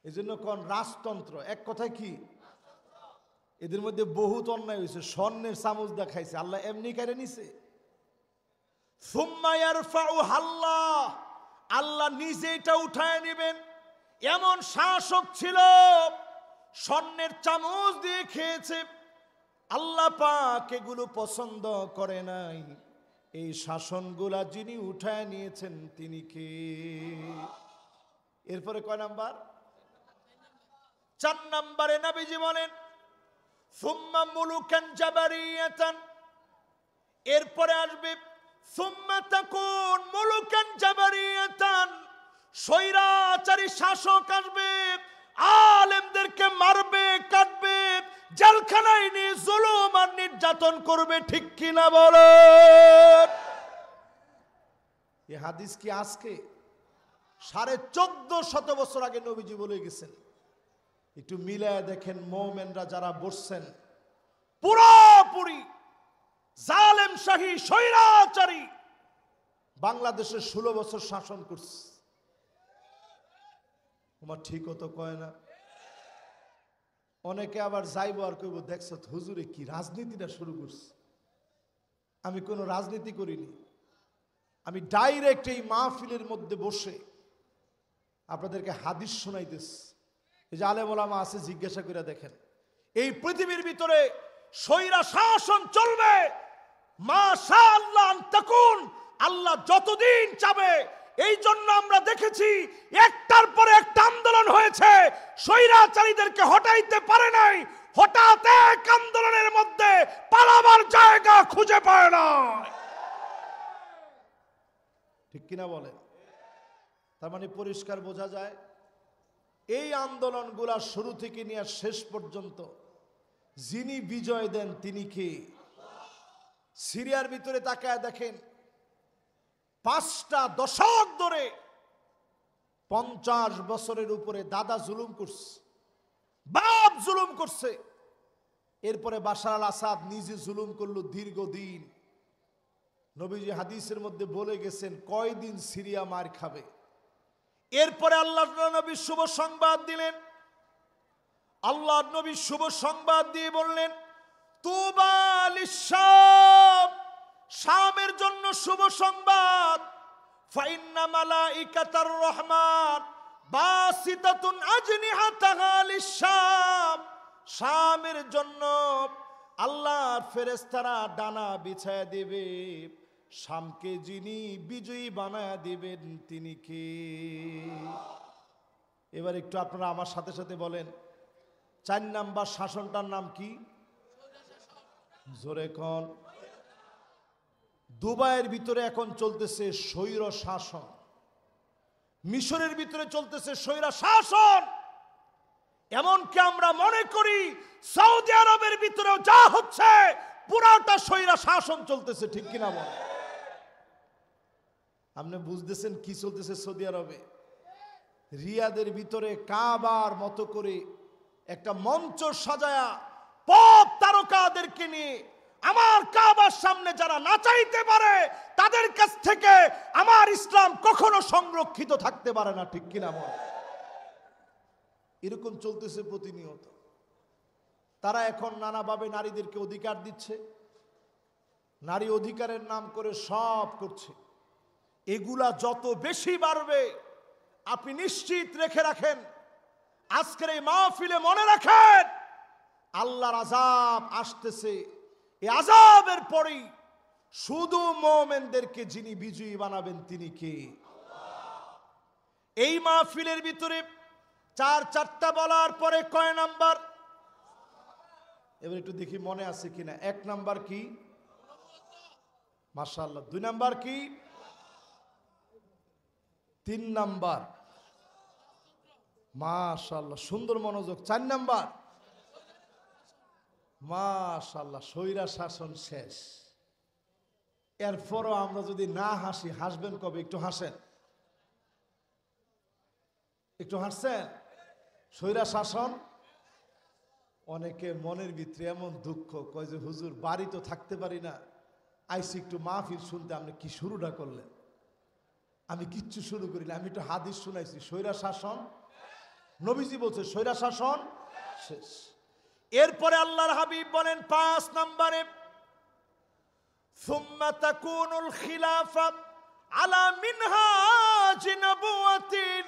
এই জন্য কোন রাজতন্ত্র। এক কথায় কি, এদের মধ্যে বহুত অন্যায় হয়েছে। স্বর্ণের চামচ দেখাইছে, আল্লাহ এমনি কেড়ে নিছে। সুম্মা ইয়ারফাউহা আল্লাহ, আল্লাহ নিজে এটা উঠায় নেবেন। এমন শাসক ছিল স্বর্ণের চামচ দিয়ে খেয়েছে, আল্লাহ পাক এগুলো পছন্দ করে নাই। এই শাসনগুলা যিনি উঠায় নিয়েছেন তিনি কে? এরপরে কয় নাম্বার? 4 নম্বরে নবীজি বলেন সুম্মা মুলুকান জাবারিয়াতান, এরপরে আসবে সুম্মা তাকুন মুলুকান জাবারিয়াতান, স্বৈরাচারী শাসক আসবে, আলেমদেরকে মারবে, কাটবে, জেলখানায় নিয়ে জুলুম আর নির্যাতন করবে। ঠিক কিনা বলেন? এই হাদিস কি আজকে 1450 বছর আগে নবীজি বলে গেছেন। একটু মিলায় দেখেন, মুমিনরা যারা বসছেন পুরোপুরি জালেম শাহী স্বৈরাচারী বাংলাদেশে 16 বছর শাসন করছে। তোমার ঠিক হতো কয় না? অনেকে আবার যাইবো আর কইব দেখছ হুজুরে কি রাজনীতিটা শুরু করছে। আমি কোনো রাজনীতি করিনি, আমি ডাইরেক্ট এই মাহফিলের মধ্যে বসে আপনাদেরকে হাদিস শোনাইতেছি। এই যে আলেম ওলামা আছে, জিজ্ঞাসা করে দেখেন, এই পৃথিবীর ভিতরে স্বৈরা শাসন চলবে মাশাআল্লাহ আন তাকুন, আল্লাহ যতদিন চাবে। এই জন্য আমরা দেখেছি একটার পরে একটা আন্দোলন হয়েছে, স্বৈরাচারীদেরকে হটাইতে পারে নাই, হঠাৎ এক আন্দোলনের মধ্যে পালাবার জায়গা খুঁজে পায় না। ঠিক কিনা বলেন? তার মানে পরিষ্কার বোঝা যায় এই আন্দোলনগুলা শুরু থেকে নিয়ে শেষ পর্যন্ত যিনি বিজয় দেন তিনি কে? সিরিয়ার ভিতরে তাকায় দেখেন, 5টা দশক ধরে 50 বছরের উপরে দাদা জুলুম করছে, বাপ জুলুম করছে। এরপরে বাশার আল আসাদ নিজে জুলুম করলো দীর্ঘদিন। নবীজি হাদিসের মধ্যে বলে গেছেন কয়দিন সিরিয়া মার খাবে। এরপরে আল্লাহর নবী শুভ সংবাদ দিলেন। আল্লাহর নবী শুভ সংবাদ দিয়ে বললেন তুবা লিশ-শাম, শামের জন্য শুভ সংবাদ। ফাইন্না মালাইকাতার রহমান বাসিতাতুন আজনিহাতাহা লিশ-শাম, শামের জন্য আল্লাহর ফেরেশতারা ডানা বিছায়া দেবে। শামকে যিনি বিজয়ী বানায়া দিবেন তিনি কে? এবার একটু আপনারা আমার সাথে সাথে বলেন 4 নাম্বার শাসনটার নাম কি? জোরে কোন? দুবাইয়ের ভিতরে এখন চলতেছে স্বৈর শাসন, মিশরের ভিতরে চলতেছে স্বৈরা শাসন। এমনকি আমরা মনে করি সৌদি আরবের ভিতরেও যা হচ্ছে পুরাটা স্বৈরা শাসন চলতেছে। ঠিক কিনা বল? আপনি বুঝতেছেন কি চলতেছে সৌদি আরবে? রিয়াদের ভিতরে কাবার মতো করে একটা মঞ্চ সাজায়া পপ তারকাদেরকে নিয়ে আমার কাবার সামনে যারা নাচাইতে পারে তাদের কাছ থেকে আমার ইসলাম কখনো সংরক্ষিত থাকতে পারে না, ঠিক কিনা বল? এরকম চলতেছে প্রতিনিয়ত। তারা এখন নানাভাবে নারীদেরকে অধিকার দিচ্ছে, নারী অধিকারের নাম করে সব করছে। এগুলা যত বেশি বাড়বে আপনি নিশ্চিত রেখে রাখেন, আজকের এই মাহফিলে মনে রাখেন আল্লাহর আযাব আসতেছে। এই আযাবের পরেই শুধু মুমিনদেরকে যিনি বিজয়ী বানাবেন তিনি কে? এই মাহফিলের ভিতরে চারটা বলার পরে কয় নাম্বার? এবার একটু দেখি মনে আছে কিনা। 1 নাম্বার কি? মাশাআল্লাহ। 2 নাম্বার কি? 3 নাম্বার মাশাআল্লাহ, সুন্দর মনোযোগ। 4 নাম্বার মাশাআল্লাহ, স্বৈরা শাসন শেষ। এরপরও আমরা যদি না হাসি, হাসবেন কবে? একটু হাসেন, একটু হাসছেন। স্বৈরা শাসন, অনেকে মনের ভিতরে এমন দুঃখ, কয় যে হুজুর বাড়ি তো থাকতে পারি না, আইসি একটু মাহফিল শুনতে। আপনি কি শুরুটা করলেন? আমি কিচ্ছু শুরু করি না, আমি একটু হাদিস শুনাইছি। স্বৈরা শাসন, নবীজি বলছে স্বৈরা শাসন শেষ। এরপরে আল্লাহর হাবিব বলেন 5 নম্বরে, সুম্মা তাকুনুল খিলাফা আলা মিনহাজ নবুওয়াতিন।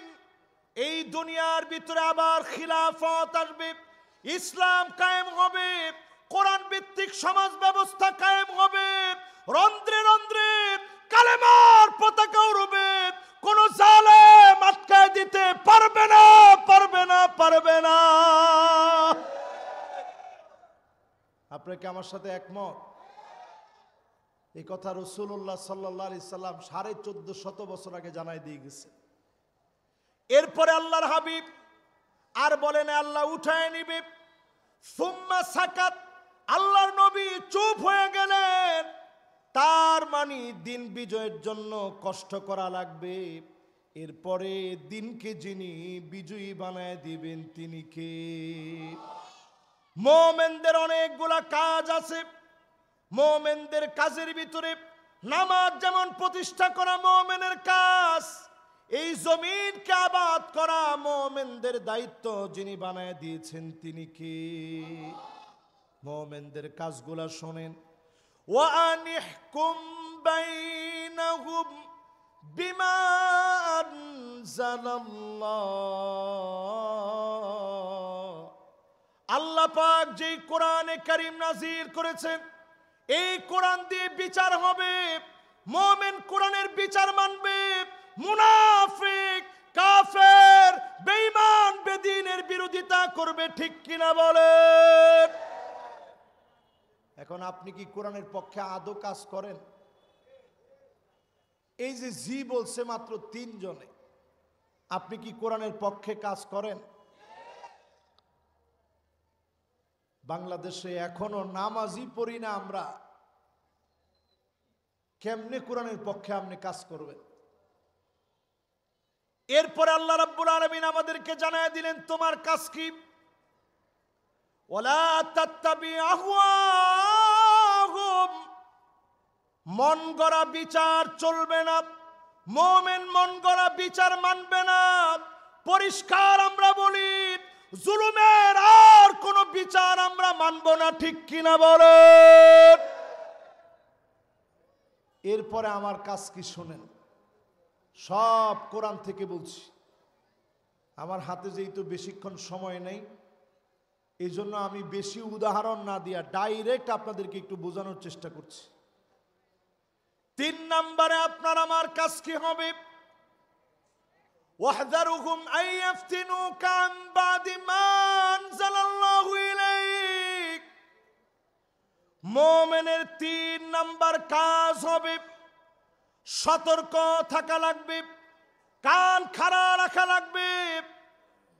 এই দুনিয়ার ভিতরে আবার খিলাফত আসবে, ইসলাম কায়েম হবে, কোরআন ভিত্তিক সমাজ ব্যবস্থা কায়েম হবে, রন্ধ্রে রন্ধ্রে কালেমার পতাকা উড়বে, কোন জালেম আটকায় দিতে পারবে না, পারবে না, পারবে না। আপনারা কি আমার সাথে একমত? এই কথা রাসূলুল্লাহ সাল্লাল্লাহু আলাইহি সাল্লাম 1450 বছর আগে জানাই দিয়ে গেছে। এরপরে আল্লাহর হাবিব আর বলেন আল্লাহ উঠায় নিবে। সুম্মা সাকাত, আল্লাহর নবী চুপ হয়ে গেলেন। তার মানে দিন বিজয়ের জন্য কষ্ট করা লাগবে। এরপরে দিনকে যিনি বিজয়ী বানায় দিবেন তিনি কে? মুমিনদের অনেকগুলা কাজ আছে। মুমিনদের কাজের ভিতরে নামাজ যেমন প্রতিষ্ঠা করা মুমিনের কাজ, এই জমিনকে আবাদ করা মুমিনদের দায়িত্ব। যিনি বানায় দিয়েছেন তিনি কে? মুমিনদের কাজগুলা শোনেন। ওয়া আনিহকুম বাইনাহুম বিমা আনজালাল্লাহ। আল্লাহ পাক যেই কোরআনে কারীম নাযিল করেছেন, এই কোরআন দিয়ে বিচার হবে। মুমিন কোরআনের বিচার মানবে, মুনাফিক, কাফের, বেঈমান, বেদিনের বিরোধিতা করবে, ঠিক কিনা বলেন? এখন আপনি কি কোরআনের পক্ষে আদৌ কাজ করেন? এই যে জি বলছে মাত্র 3 জনে, আপনি কি কোরআনের পক্ষে কাজ করেন? বাংলাদেশে এখনো নামাজই পড়ি না আমরা, কেমনে কোরআনের পক্ষে আপনি কাজ করবেন? এরপরে আল্লাহ রাব্বুল আলামিন আমাদেরকে জানায় দিলেন তোমার কাজ কি। ওয়ালা তাত্তাবি আহওয়াহুম, মন গড়া বিচার চলবে না। মুমিন মন গড়া বিচার মানবে না। পরিষ্কার আমরা বলি, জুলুমের আর কোন বিচার আমরা মানব না, ঠিক কিনা বলেন? এরপরে আমার কাজ কি শুনেন, সব কোরআন থেকে বলছি। আমার হাতে যেহেতু বেশিক্ষণ সময় নেই, এই জন্য আমি বেশি উদাহরণ না দিয়া ডাইরেক্ট আপনাদেরকে একটু বোঝানোর চেষ্টা করছি। 3 নম্বরে আপনার আমার কাজ কি হবে? ওয়াহযারুহুম আইয়াফতিনুকা আন বাদি মা আনজালাল্লাহু ইলাইক। মুমিনের 3 নাম্বার কাজ হবে সতর্ক থাকা লাগবে, কান খাড়া রাখা লাগবে,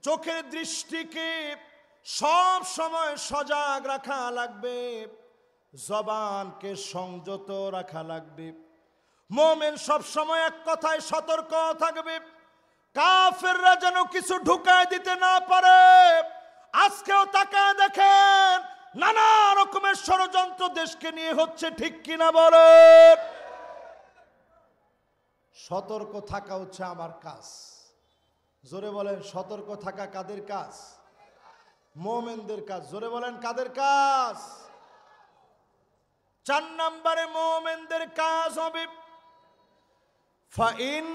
চোখের দৃষ্টিকে সব সময় সজাগ রাখা লাগবে, জবানকে সংযত রাখা লাগবে। মুমিন সব সময় এক কথায় সতর্ক থাকবে, কাফেররা যেন কিছু ঢুকায় দিতে না পারে। আজকেও তাকায় দেখেন, নানা রকমের ষড়যন্ত্র দেশকে নিয়ে হচ্ছে, ঠিক কিনা বলেন? সতর্ক থাকা হচ্ছে আমার কাজ। জোরে বলেন, সতর্ক থাকা কাদের কাজ? মুমিনদের কাজ। জোরে বলেন, কাদের কাজ? 4 নম্বরে মুমিনদের কাজ হবে ফাইন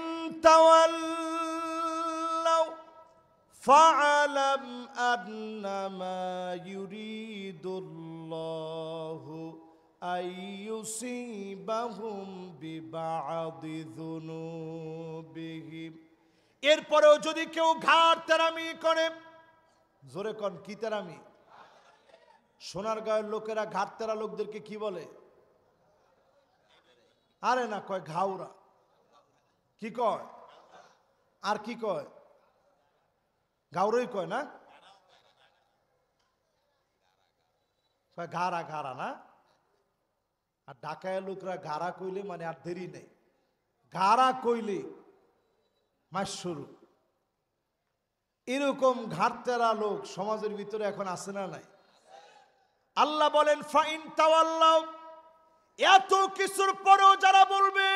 তাওয়াল্লাউ ফাআলাম আন্নামা ইউরিদুল্লাহু আইয়ুসিবাহুম বিবাদি যুনুবিহিম। এরপরেও যদি কেউ ঘাড় তেরামি করে, জোরে কোন কি তেরামি? সোনারগাঁয়ের লোকেরা ঘাট তেরা লোকদেরকে কি বলে? আরে না, কয় ঘাউরা। কি কয়? আর কি কয়? ঘাউরই কয় না? কয় ঘাড়া, ঘাড়া না? আর ঢাকায় লোকরা ঘাড়া কইলে মানে আর দেরি নেই, ঘাড়া কইলে মাস শুরু। এরকম ঘাটতেরা লোক সমাজের ভিতরে এখন আছে না নাই? আল্লাহ বলেন ফাইন তাওয়াল্লাউ, এত কিছুর পরেও যারা বলবে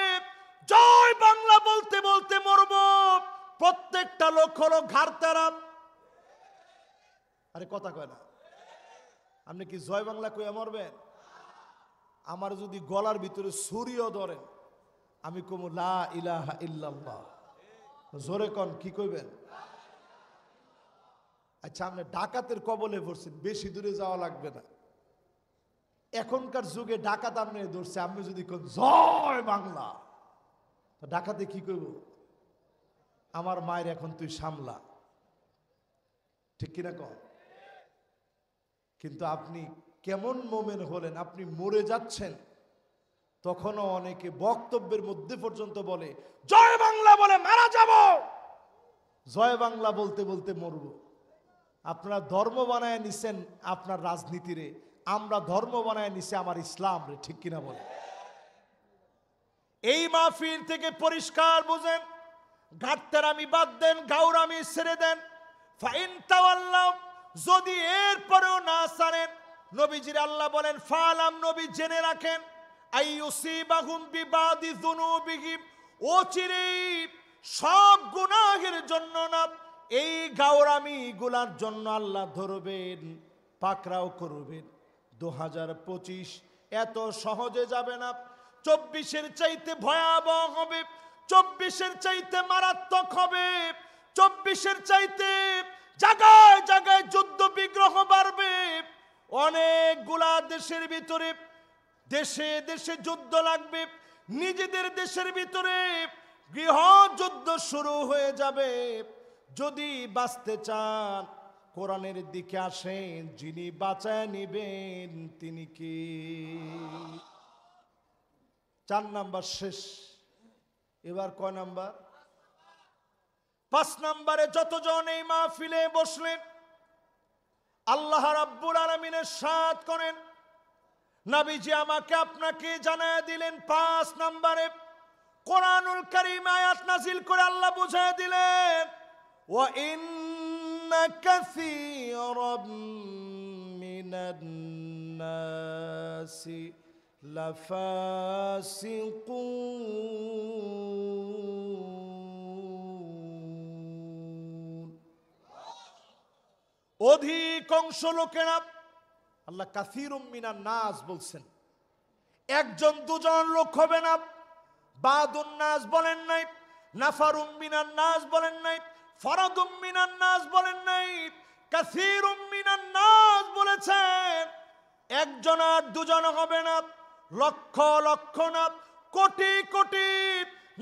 জয় বাংলা বলতে বলতে মরব, প্রত্যেকটা লোক হলো ঘাড়তেরা। আরে কথা কয় না। আপনি কি জয় বাংলা কইয়া মরবেন? আমার যদি গলার ভিতরে ছুরিও ধরেন, আমি কমু লা ইলাহা ইল্লাল্লাহ। জোরে কন কি কইবেন? আচ্ছা, আপনি ডাকাতের কবলে পড়ছেন, বেশি দূরে যাওয়া লাগবে না। এখনকার যুগে ডাকাত আপনি ধরছে, আপনি যদি কোন জয় বাংলা, ডাকাতে কি কইব? আমার মায়ের এখন তুই সামলা, ঠিক কিনা কন? কিন্তু আপনি কেমন মোমেন হলেন, আপনি মরে যাচ্ছেন, তখনও অনেকে বক্তব্যের মধ্যে পর্যন্ত বলে জয় বাংলা বলে মারা যাব, জয় বাংলা বলতে বলতে মরব। আপনারা ধর্ম বানায় নিছেন আপনার রাজনীতিরে, আমরা ধর্ম বানায় নিছি আমার ইসলাম রে, ঠিক কিনা বলে? এই মাহফিল থেকে পরিষ্কার বুঝেন, ঘাটতেরামি বাদ দেন, গাউরামি ছেড়ে দেন। ফাইন তাওয়াল্লাউ, যদি এরপরেও না ছাড়েন, নবীজির আল্লাহ বলেন ফালাম, নবী জেনে রাখেন, আইয়ুসিবাহুম বিবাদি যুনুবিহিম, অচিরেই সব গুনাহের জন্য না, এই গাওরামি গুলার জন্য আল্লাহ ধরবেন, পাকড়াও করবেন। 2025 এত সহজে যাবে না, 24-এর চাইতে ভয়াবহ হবে, 24-এর চাইতে মারাত্মক হবে, 24-এর চাইতে জায়গায় জায়গায় যুদ্ধ বিগ্রহ বাড়বে। অনেকগুলা দেশের ভিতরে দেশে দেশে যুদ্ধ লাগবে, নিজেদের দেশের ভিতরে গৃহযুদ্ধ শুরু হয়ে যাবে। যদি বাঁচতে চান কোরআনের দিকে আসেন, যিনি বাঁচায় নিবেন তিনি কি? 4 নাম্বার শেষ। এবার কয় নাম্বার? 5 নাম্বারে যতজন এই মাহফিলে বসলেন, আল্লাহ রাব্বুল আলামিনের সাথ করেন, নবীজি আমাকে আপনাকে জানায় দিলেন 5 নাম্বারে কোরআনুল কারীম আয়াত নাজিল করে আল্লাহ বুঝায় দিলেন ওয়া ইন্না কাসীরাম মিনান নাসি লাফাসিকুন। অধিকাংশ লোকেরা, আল্লাহ কাসীরুম মিনান নাস বলছেন, একজন দুজন লোক হবে না। বাদুন নাস বলেন নাই, নাফারুম মিনান নাস বলেন নাই, ফরাদুম মিনান নাস বলেন নাই, কাসীরুম মিনান নাস বলেছেন। একজন আর দুজন হবে না, লক্ষ লক্ষ না, কোটি কোটি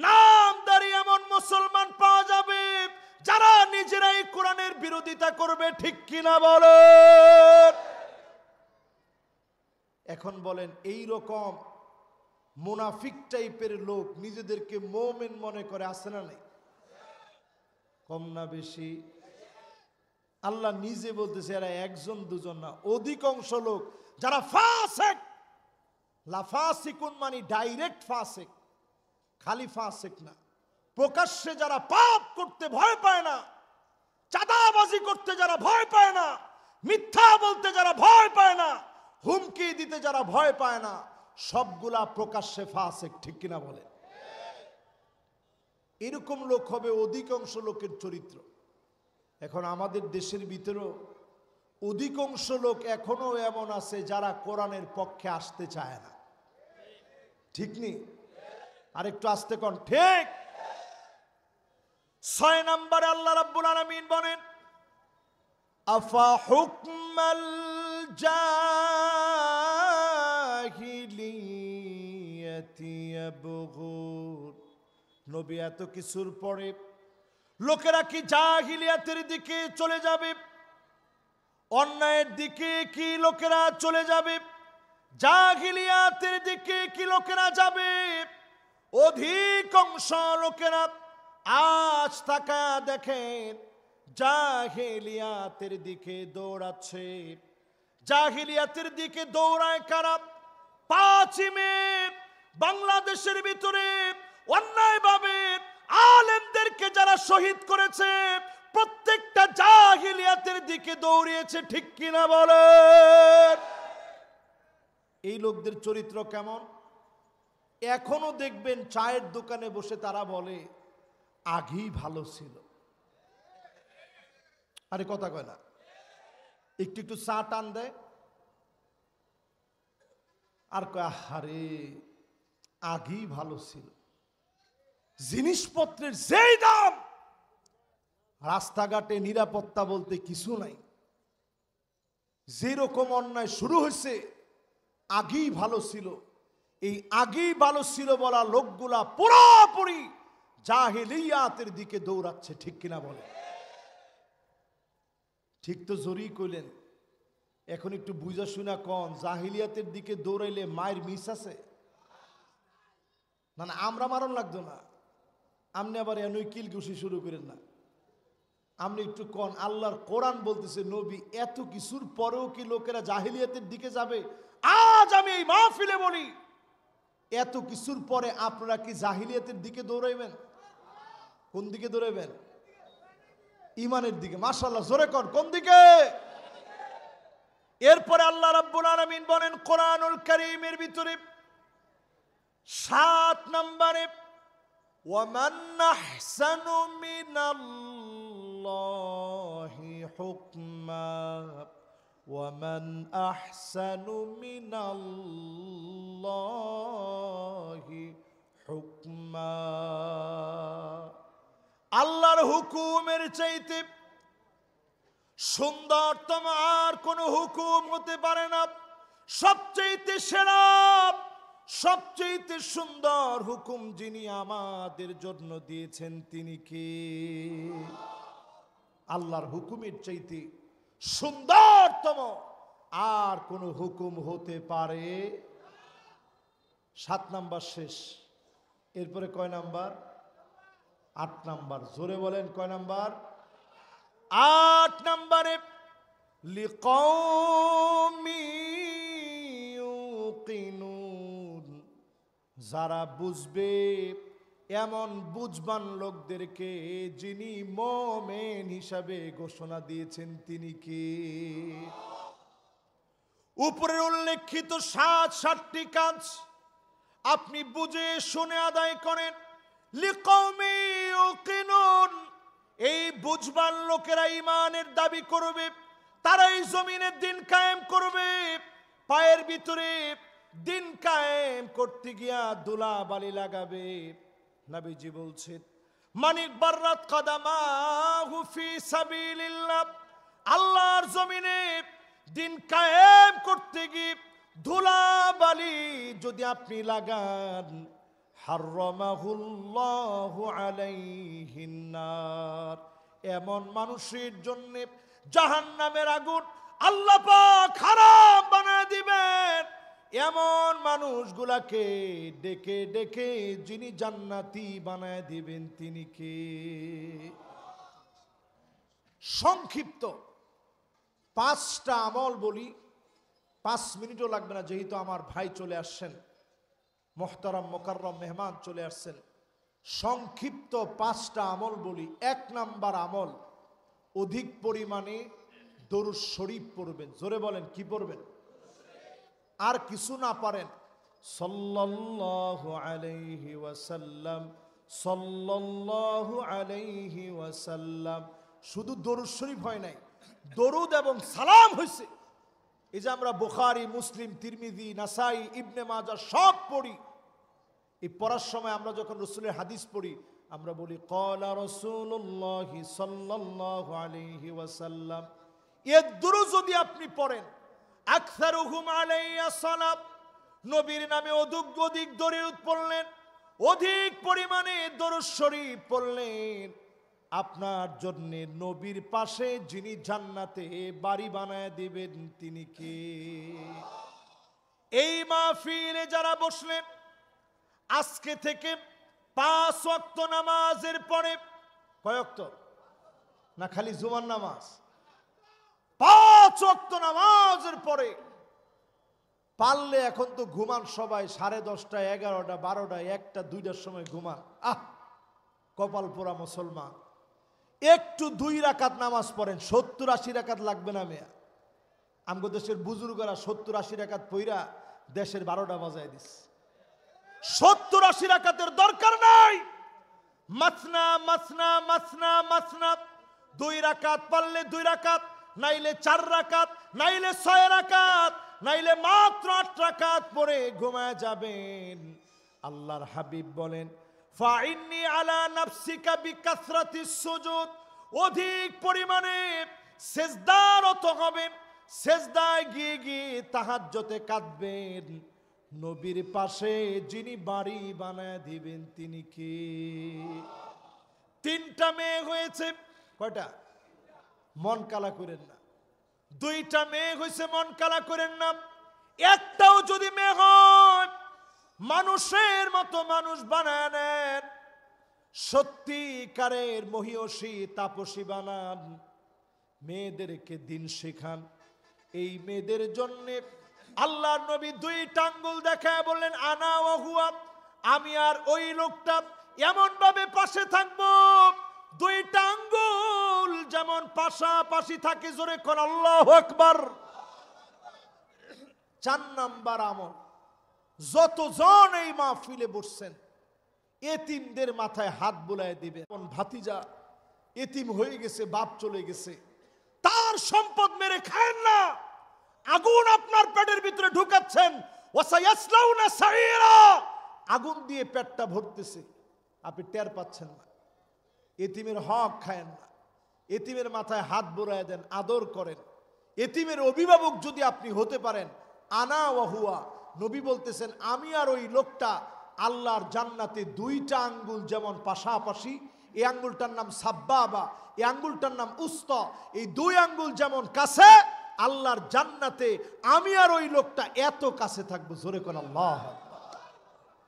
নামধারী এমন মুসলমান পাওয়া যাবে যারা নিজেরাই কোরআনের বিরোধিতা করবে, ঠিক কিনা বলেন? এখন বলেন, এই রকম মুনাফিক টাইপের লোক নিজেদেরকে মুমিন মনে করে, আছে না নাই? কম না বেশি? আল্লাহ নিজে বলতেছে এরা একজন দুজন না, অধিকাংশ লোক যারা ফাসিক, লাফাসিকুন মানে ডাইরেক্ট ফাসিক, খালি ফাসিক না, প্রকাশ্যে যারা পাপ করতে ভয় পায় না, চাঁদাবাজি করতে যারা ভয় পায় না, মিথ্যা বলতে যারা ভয় পায় না, হুমকি দিতে যারা ভয় পায় না, সবগুলা প্রকাশ্যে ফাসিক। ঠিক কিনা বলে? এরকম লোক হবে অধিকাংশ লোকের চরিত্র। এখন আমাদের দেশের ভিতরেও অধিকাংশ লোক এখনো এমন আছে যারা কোরআনের পক্ষে আসতে চায় না। ঠিক নেই? আরেকটু আস্তে কোন ঠিক। 6 নম্বরে আল্লাহ রাব্বুল আলামিন বলেন, আফা হুকমাল জাহিলিয়াতি ইয়াবগুন। নবী, এত কিছুর পরে লোকেরা কি জাহিলিয়াতের দিকে চলে যাবে? অন্যায়ের দিকে কি লোকেরা চলে যাবে? জাহিলিয়াতের দিকে কি লোকেরা যাবে? অধিকাংশ লোকেরা আজ তাকা দেখেন জাহিলিয়াতের দিকে দৌড়াচ্ছে। জাহিলিয়াতের দিকে দৌড়ায় কারা? 5 মে বাংলাদেশের ভিতরে অন্যায়ভাবে আলেমদেরকে যারা শহীদ করেছে, প্রত্যেকটা জাহিলিয়াতের দিকে দৌড়িয়েছে। ঠিক কিনা বলেন? এই লোকদের চরিত্র কেমন? এখনো দেখবেন চায়ের দোকানে বসে তারা বলে আগেই ভালো ছিল। আরে কথা কয় না, একটু একটু চা টান দেয় আর কয় আরে আগেই ভালো ছিল। জিনিসপত্রের যেই দাম, রাস্তাঘাটে নিরাপত্তা বলতে কিছু নাই। যেরকম অন্যায় শুরু হয়েছে আগেই ভালো ছিল। এই আগেই ভালো ছিল বলা লোকগুলা পুরোপুরি জাহিলিয়াতের দিকে দৌড়াচ্ছে। ঠিক কিনা বলে? ঠিক তো জোরেই কইলেন। এখন একটু বুঝা শুনা কন, জাহিলিয়াতের দিকে দৌড়াইলে মায়ের মিস আছে না? না, আমরা মারণ লাগতো না। আপনি আবার এনই কিল ঘুষি শুরু করেন না। আপনি একটু কন, আল্লাহর কোরআন বলতেছে নবী এত কিছুর পরেও কি লোকেরা জাহিলিয়াতের দিকে যাবে? আজ আমি এই মাহফিলে বলি, এত কিছুর পরে আপনারা কি জাহিলিয়াতের দিকে দৌড়াইবেন? কোন দিকে দৌড়াইবেন? ইমানের দিকে। মাশাআল্লাহ, জোরে কর, কোন দিকে? এরপরে আল্লাহ রাব্বুল আলামিন বলেন কোরআনুল কারীমের ভিতরে 7 নম্বরে, ওয়ামান আহসানু মিনাল্লাহি হুকমা ওয়ামান আহসানু মিনাল্লাহি হুকমা। আল্লাহর হুকুমের চাইতে সুন্দরতম আর কোন হুকুম হতে পারে না। সবচেয়ে সেরা, সবচেয়ে সুন্দর হুকুম যিনি আমাদের জন্য দিয়েছেন তিনি কে? আল্লাহর হুকুমের চাইতে সুন্দরতম আর কোন হুকুম হতে পারে? 7 নাম্বার শেষ। এরপরে কয় নাম্বার? 8 নাম্বার। জোরে বলেন, কয় নাম্বার? 8 নম্বরে, লিকাউমি ইউকিনুন। যারা বুঝবে এমন বুঝবান লোকদেরকে যিনি মুমিন হিসাবে ঘোষণা দিয়েছেন তিনি কে? উপরে উল্লেখিত 7টি কাজ আপনি বুঝে শুনে আদায় করেন। লিকাউমি ইউকিনুন, এই বুঝবান লোকেরা ইমানের দাবি করবে, তারাই জমিনে দিন কায়েম করবে। পায়ের ভিতরে দিন কায়েম করতে গিয়া দুলা বালি লাগাবে। নবীজি বলছেন, মানিক বাররাত কদামাহু ফি সাবিলিল্লাহ, আল্লাহর জমিনে দিন কায়েম করতে গিয়ে ধুলা বালি যদি আপনি লাগান, হারামাহুল্লাহু আলাইহিন নার, এমন মানুষের জন্য জাহান্নামের আগুন আল্লাহ পাক হারাম বানায় দিবেন। এমন মানুষগুলাকে ডেকে ডেকে যিনি জান্নাতি বানায় দিবেন তিনি কে? সংক্ষিপ্ত 5টা আমল বলি, 5 মিনিটও লাগবে না, যেহেতু আমার ভাই চলে আসছেন, মোহতারাম মোকাররম মেহমান চলে আসছেন। সংক্ষিপ্ত 5টা আমল বলি। 1 নাম্বার আমল, অধিক পরিমাণে দরুদ শরীফ পড়বেন। জোরে বলেন, কি পড়বেন? আর কিছু না পারেন, সাল্লাল্লাহু আলাইহি ওয়াসাল্লাম, সাল্লাল্লাহু আলাইহি ওয়াসাল্লাম। শুধু দরুদ শরীফ হয় নাই, দরুদ এবং সালাম হয়েছে। এই যে আমরা বুখারী, মুসলিম, তিরমিজি, নাসাই, ইবনে মাজাহ সব পড়ি, এই পড়ার সময় আমরা যখন রাসূলের হাদিস পড়ি আমরা বলি ক্বালা রাসূলুল্লাহি সাল্লাল্লাহু আলাইহি ওয়াসাল্লাম। এর দরুদ যদি আপনি পড়েন, আকসারুহুম আলাইয়া সালাত, নবীর নামে অধিক দরুদ পড়লেন, অধিক পরিমাণে দরুদ শরীফ পড়লেন, আপনার জন্য নবীর পাশে যিনি জান্নাতে বাড়ি বানায় দিবেন তিনি কে? এই মাহফিলে যারা বসলেন, আজকে থেকে 5 ওয়াক্ত নামাজের পরে, কয় ওয়াক্ত? না খালি জুমার নামাজ, 5 ওয়াক্ত নামাজের পরে পারলে, এখন তো ঘুমান সবাই 10:30, 11টা, 12টা, 1টা, 2টার সময় ঘুমান। কপাল পোড়া মুসলমান। একটু 2 রাকাত নামাজ পড়েন, 70-80 রাকাত লাগবে না মেয়া। আমগো দেশের বুজুর্গরা 70-80 রাকাত পইরা দেশের 12টা বাজায় দিস। 70-80 রাকাতের দরকার নাই। মাসনা মাসনা মাসনা মাসনা, 2 রাকাত পারলে 2 রাকাত, নাইলে 4 রাকাত, নাইলে 6 রাকাত, নাইলে মাত্র 8 রাকাত পড়ে ঘুমায় যাবেন। আল্লাহর হাবিব বলেন, ফাইন্নি আলা নাফসিকা বিকাসরাতিস সুজুদ, অধিক পরিমাণে সেজদারত হবেন, সেজদায় গিয়ে গিয়ে তাহাজ্জুদে কাঁদবেন। নবীর পাশে যিনি বাড়ি বানায় দিবেন তিনি কে? 3টা মেয়ে হয়েছে, কয়টা? মন কালা করেন না। 2টা মেয়ে হয়েছে, মন কালা করেন না। একটাও যদি মেয়ে হয়, মানুষের মতো মানুষ বানায় নেন, সত্যিকারের মহিয়সী তাপসী বানান, মেয়েদেরকে দিন শেখান। এই মেয়েদের জন্য আল্লাহর নবী 2টা আঙ্গুল দেখায় বললেন, আনা ওয়া হুয়া, আমি আর ওই লোকটা এমন ভাবে পাশে থাকবো, 2টা আঙ্গুল যেমন পাশাপাশি থাকে। জোরে কোন আল্লাহু আকবার। 4 নাম্বার আমল, যতজন এই মাহফিলে বসছেন এতিমদের মাথায় হাত বুলায় দিবেন। কোন ভাতিজা এতিম হয়ে গেছে, বাপ চলে গেছে, তার সম্পদ মেরে খায়েন না, আগুন আপনার পেটের ভিতরে ঢুকাচ্ছেন। ওয়াসায়াসলাউনা সাইরা, আগুন দিয়ে পেটটা ভরতেছে, আপনি টের পাচ্ছেন না। এতিমের হক খায়েন না, এতিমের মাথায় হাত বুলায় দেন, আদর করেন। এতিমের অভিভাবক যদি আপনি হতে পারেন, আনা ওয়া হুয়া, নবী বলতেছেন আমি আর ওই লোকটা আল্লাহর জান্নাতে 2টা আঙ্গুল যেমন পাশাপাশি, এই আঙ্গুলটার নাম সাব্বাবা, এই আঙ্গুলটার নাম উস্তা, এই 2 আঙ্গুল যেমন কাছে, আল্লাহর জান্নাতে আমি আর ওই লোকটা এত কাছে থাকবো। জোরে কোন আল্লাহ।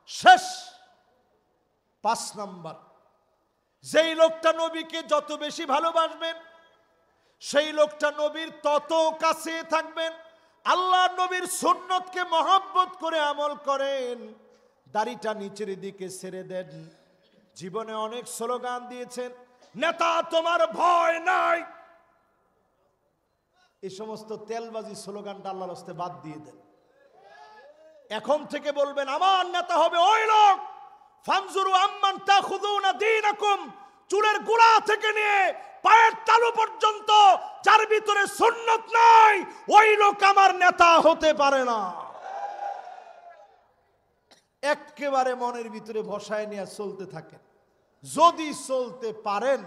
শেষ 5 নাম্বার, যেই লোকটা নবীকে যত বেশি ভালোবাসবেন, সেই লোকটা নবীর তত কাছে থাকবেন। আল্লাহ নবীর সুন্নতকে মহব্বত করে আমল করেন, দাড়িটা নিচের দিকে ছেড়ে দেন। জীবনে অনেক স্লোগান দিয়েছেন, নেতা তোমার ভয় নাই, এই সমস্ত তেলবাজি স্লোগানটা আল্লাহর রাস্তায় বাদ দিয়ে দেন। এখন থেকে বলবেন আমার নেতা হবে ওই লোক, ফানজুরু আম্মান তাখুযুনা দীনাকুম, চুলের গোড়া থেকে নিয়ে পায়ের তালু পর্যন্ত যার ভিতরে সুন্নত নাই, ওই লোক আমার নেতা হতে পারে না। একেবারে মনের ভিতরে বসায় নিয়ে চলতে থাকেন। যদি চলতে পারেন,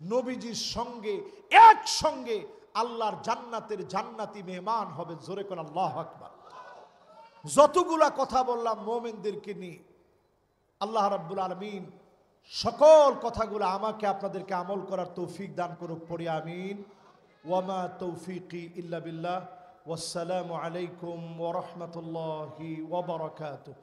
নবীজির সঙ্গে একসঙ্গে আল্লাহর জান্নাতের জান্নাতি মেহমান হবে। জোরে কোন আল্লাহু আকবার। যতগুলা কথা বললাম মুমিনদেরকে নিয়ে, আল্লাহ রাব্বুল আলামিন সকল কথাগুলো আমাকে আপনাদেরকে আমল করার তৌফিক দান করুক। পড়ি আমিন। ওয়ামা তৌফিকি ইল্লা বিল্লাহ। ওয়াসসালামু আলাইকুম ওয়া রাহমাতুল্লাহি ওয়া বারাকাতুহু।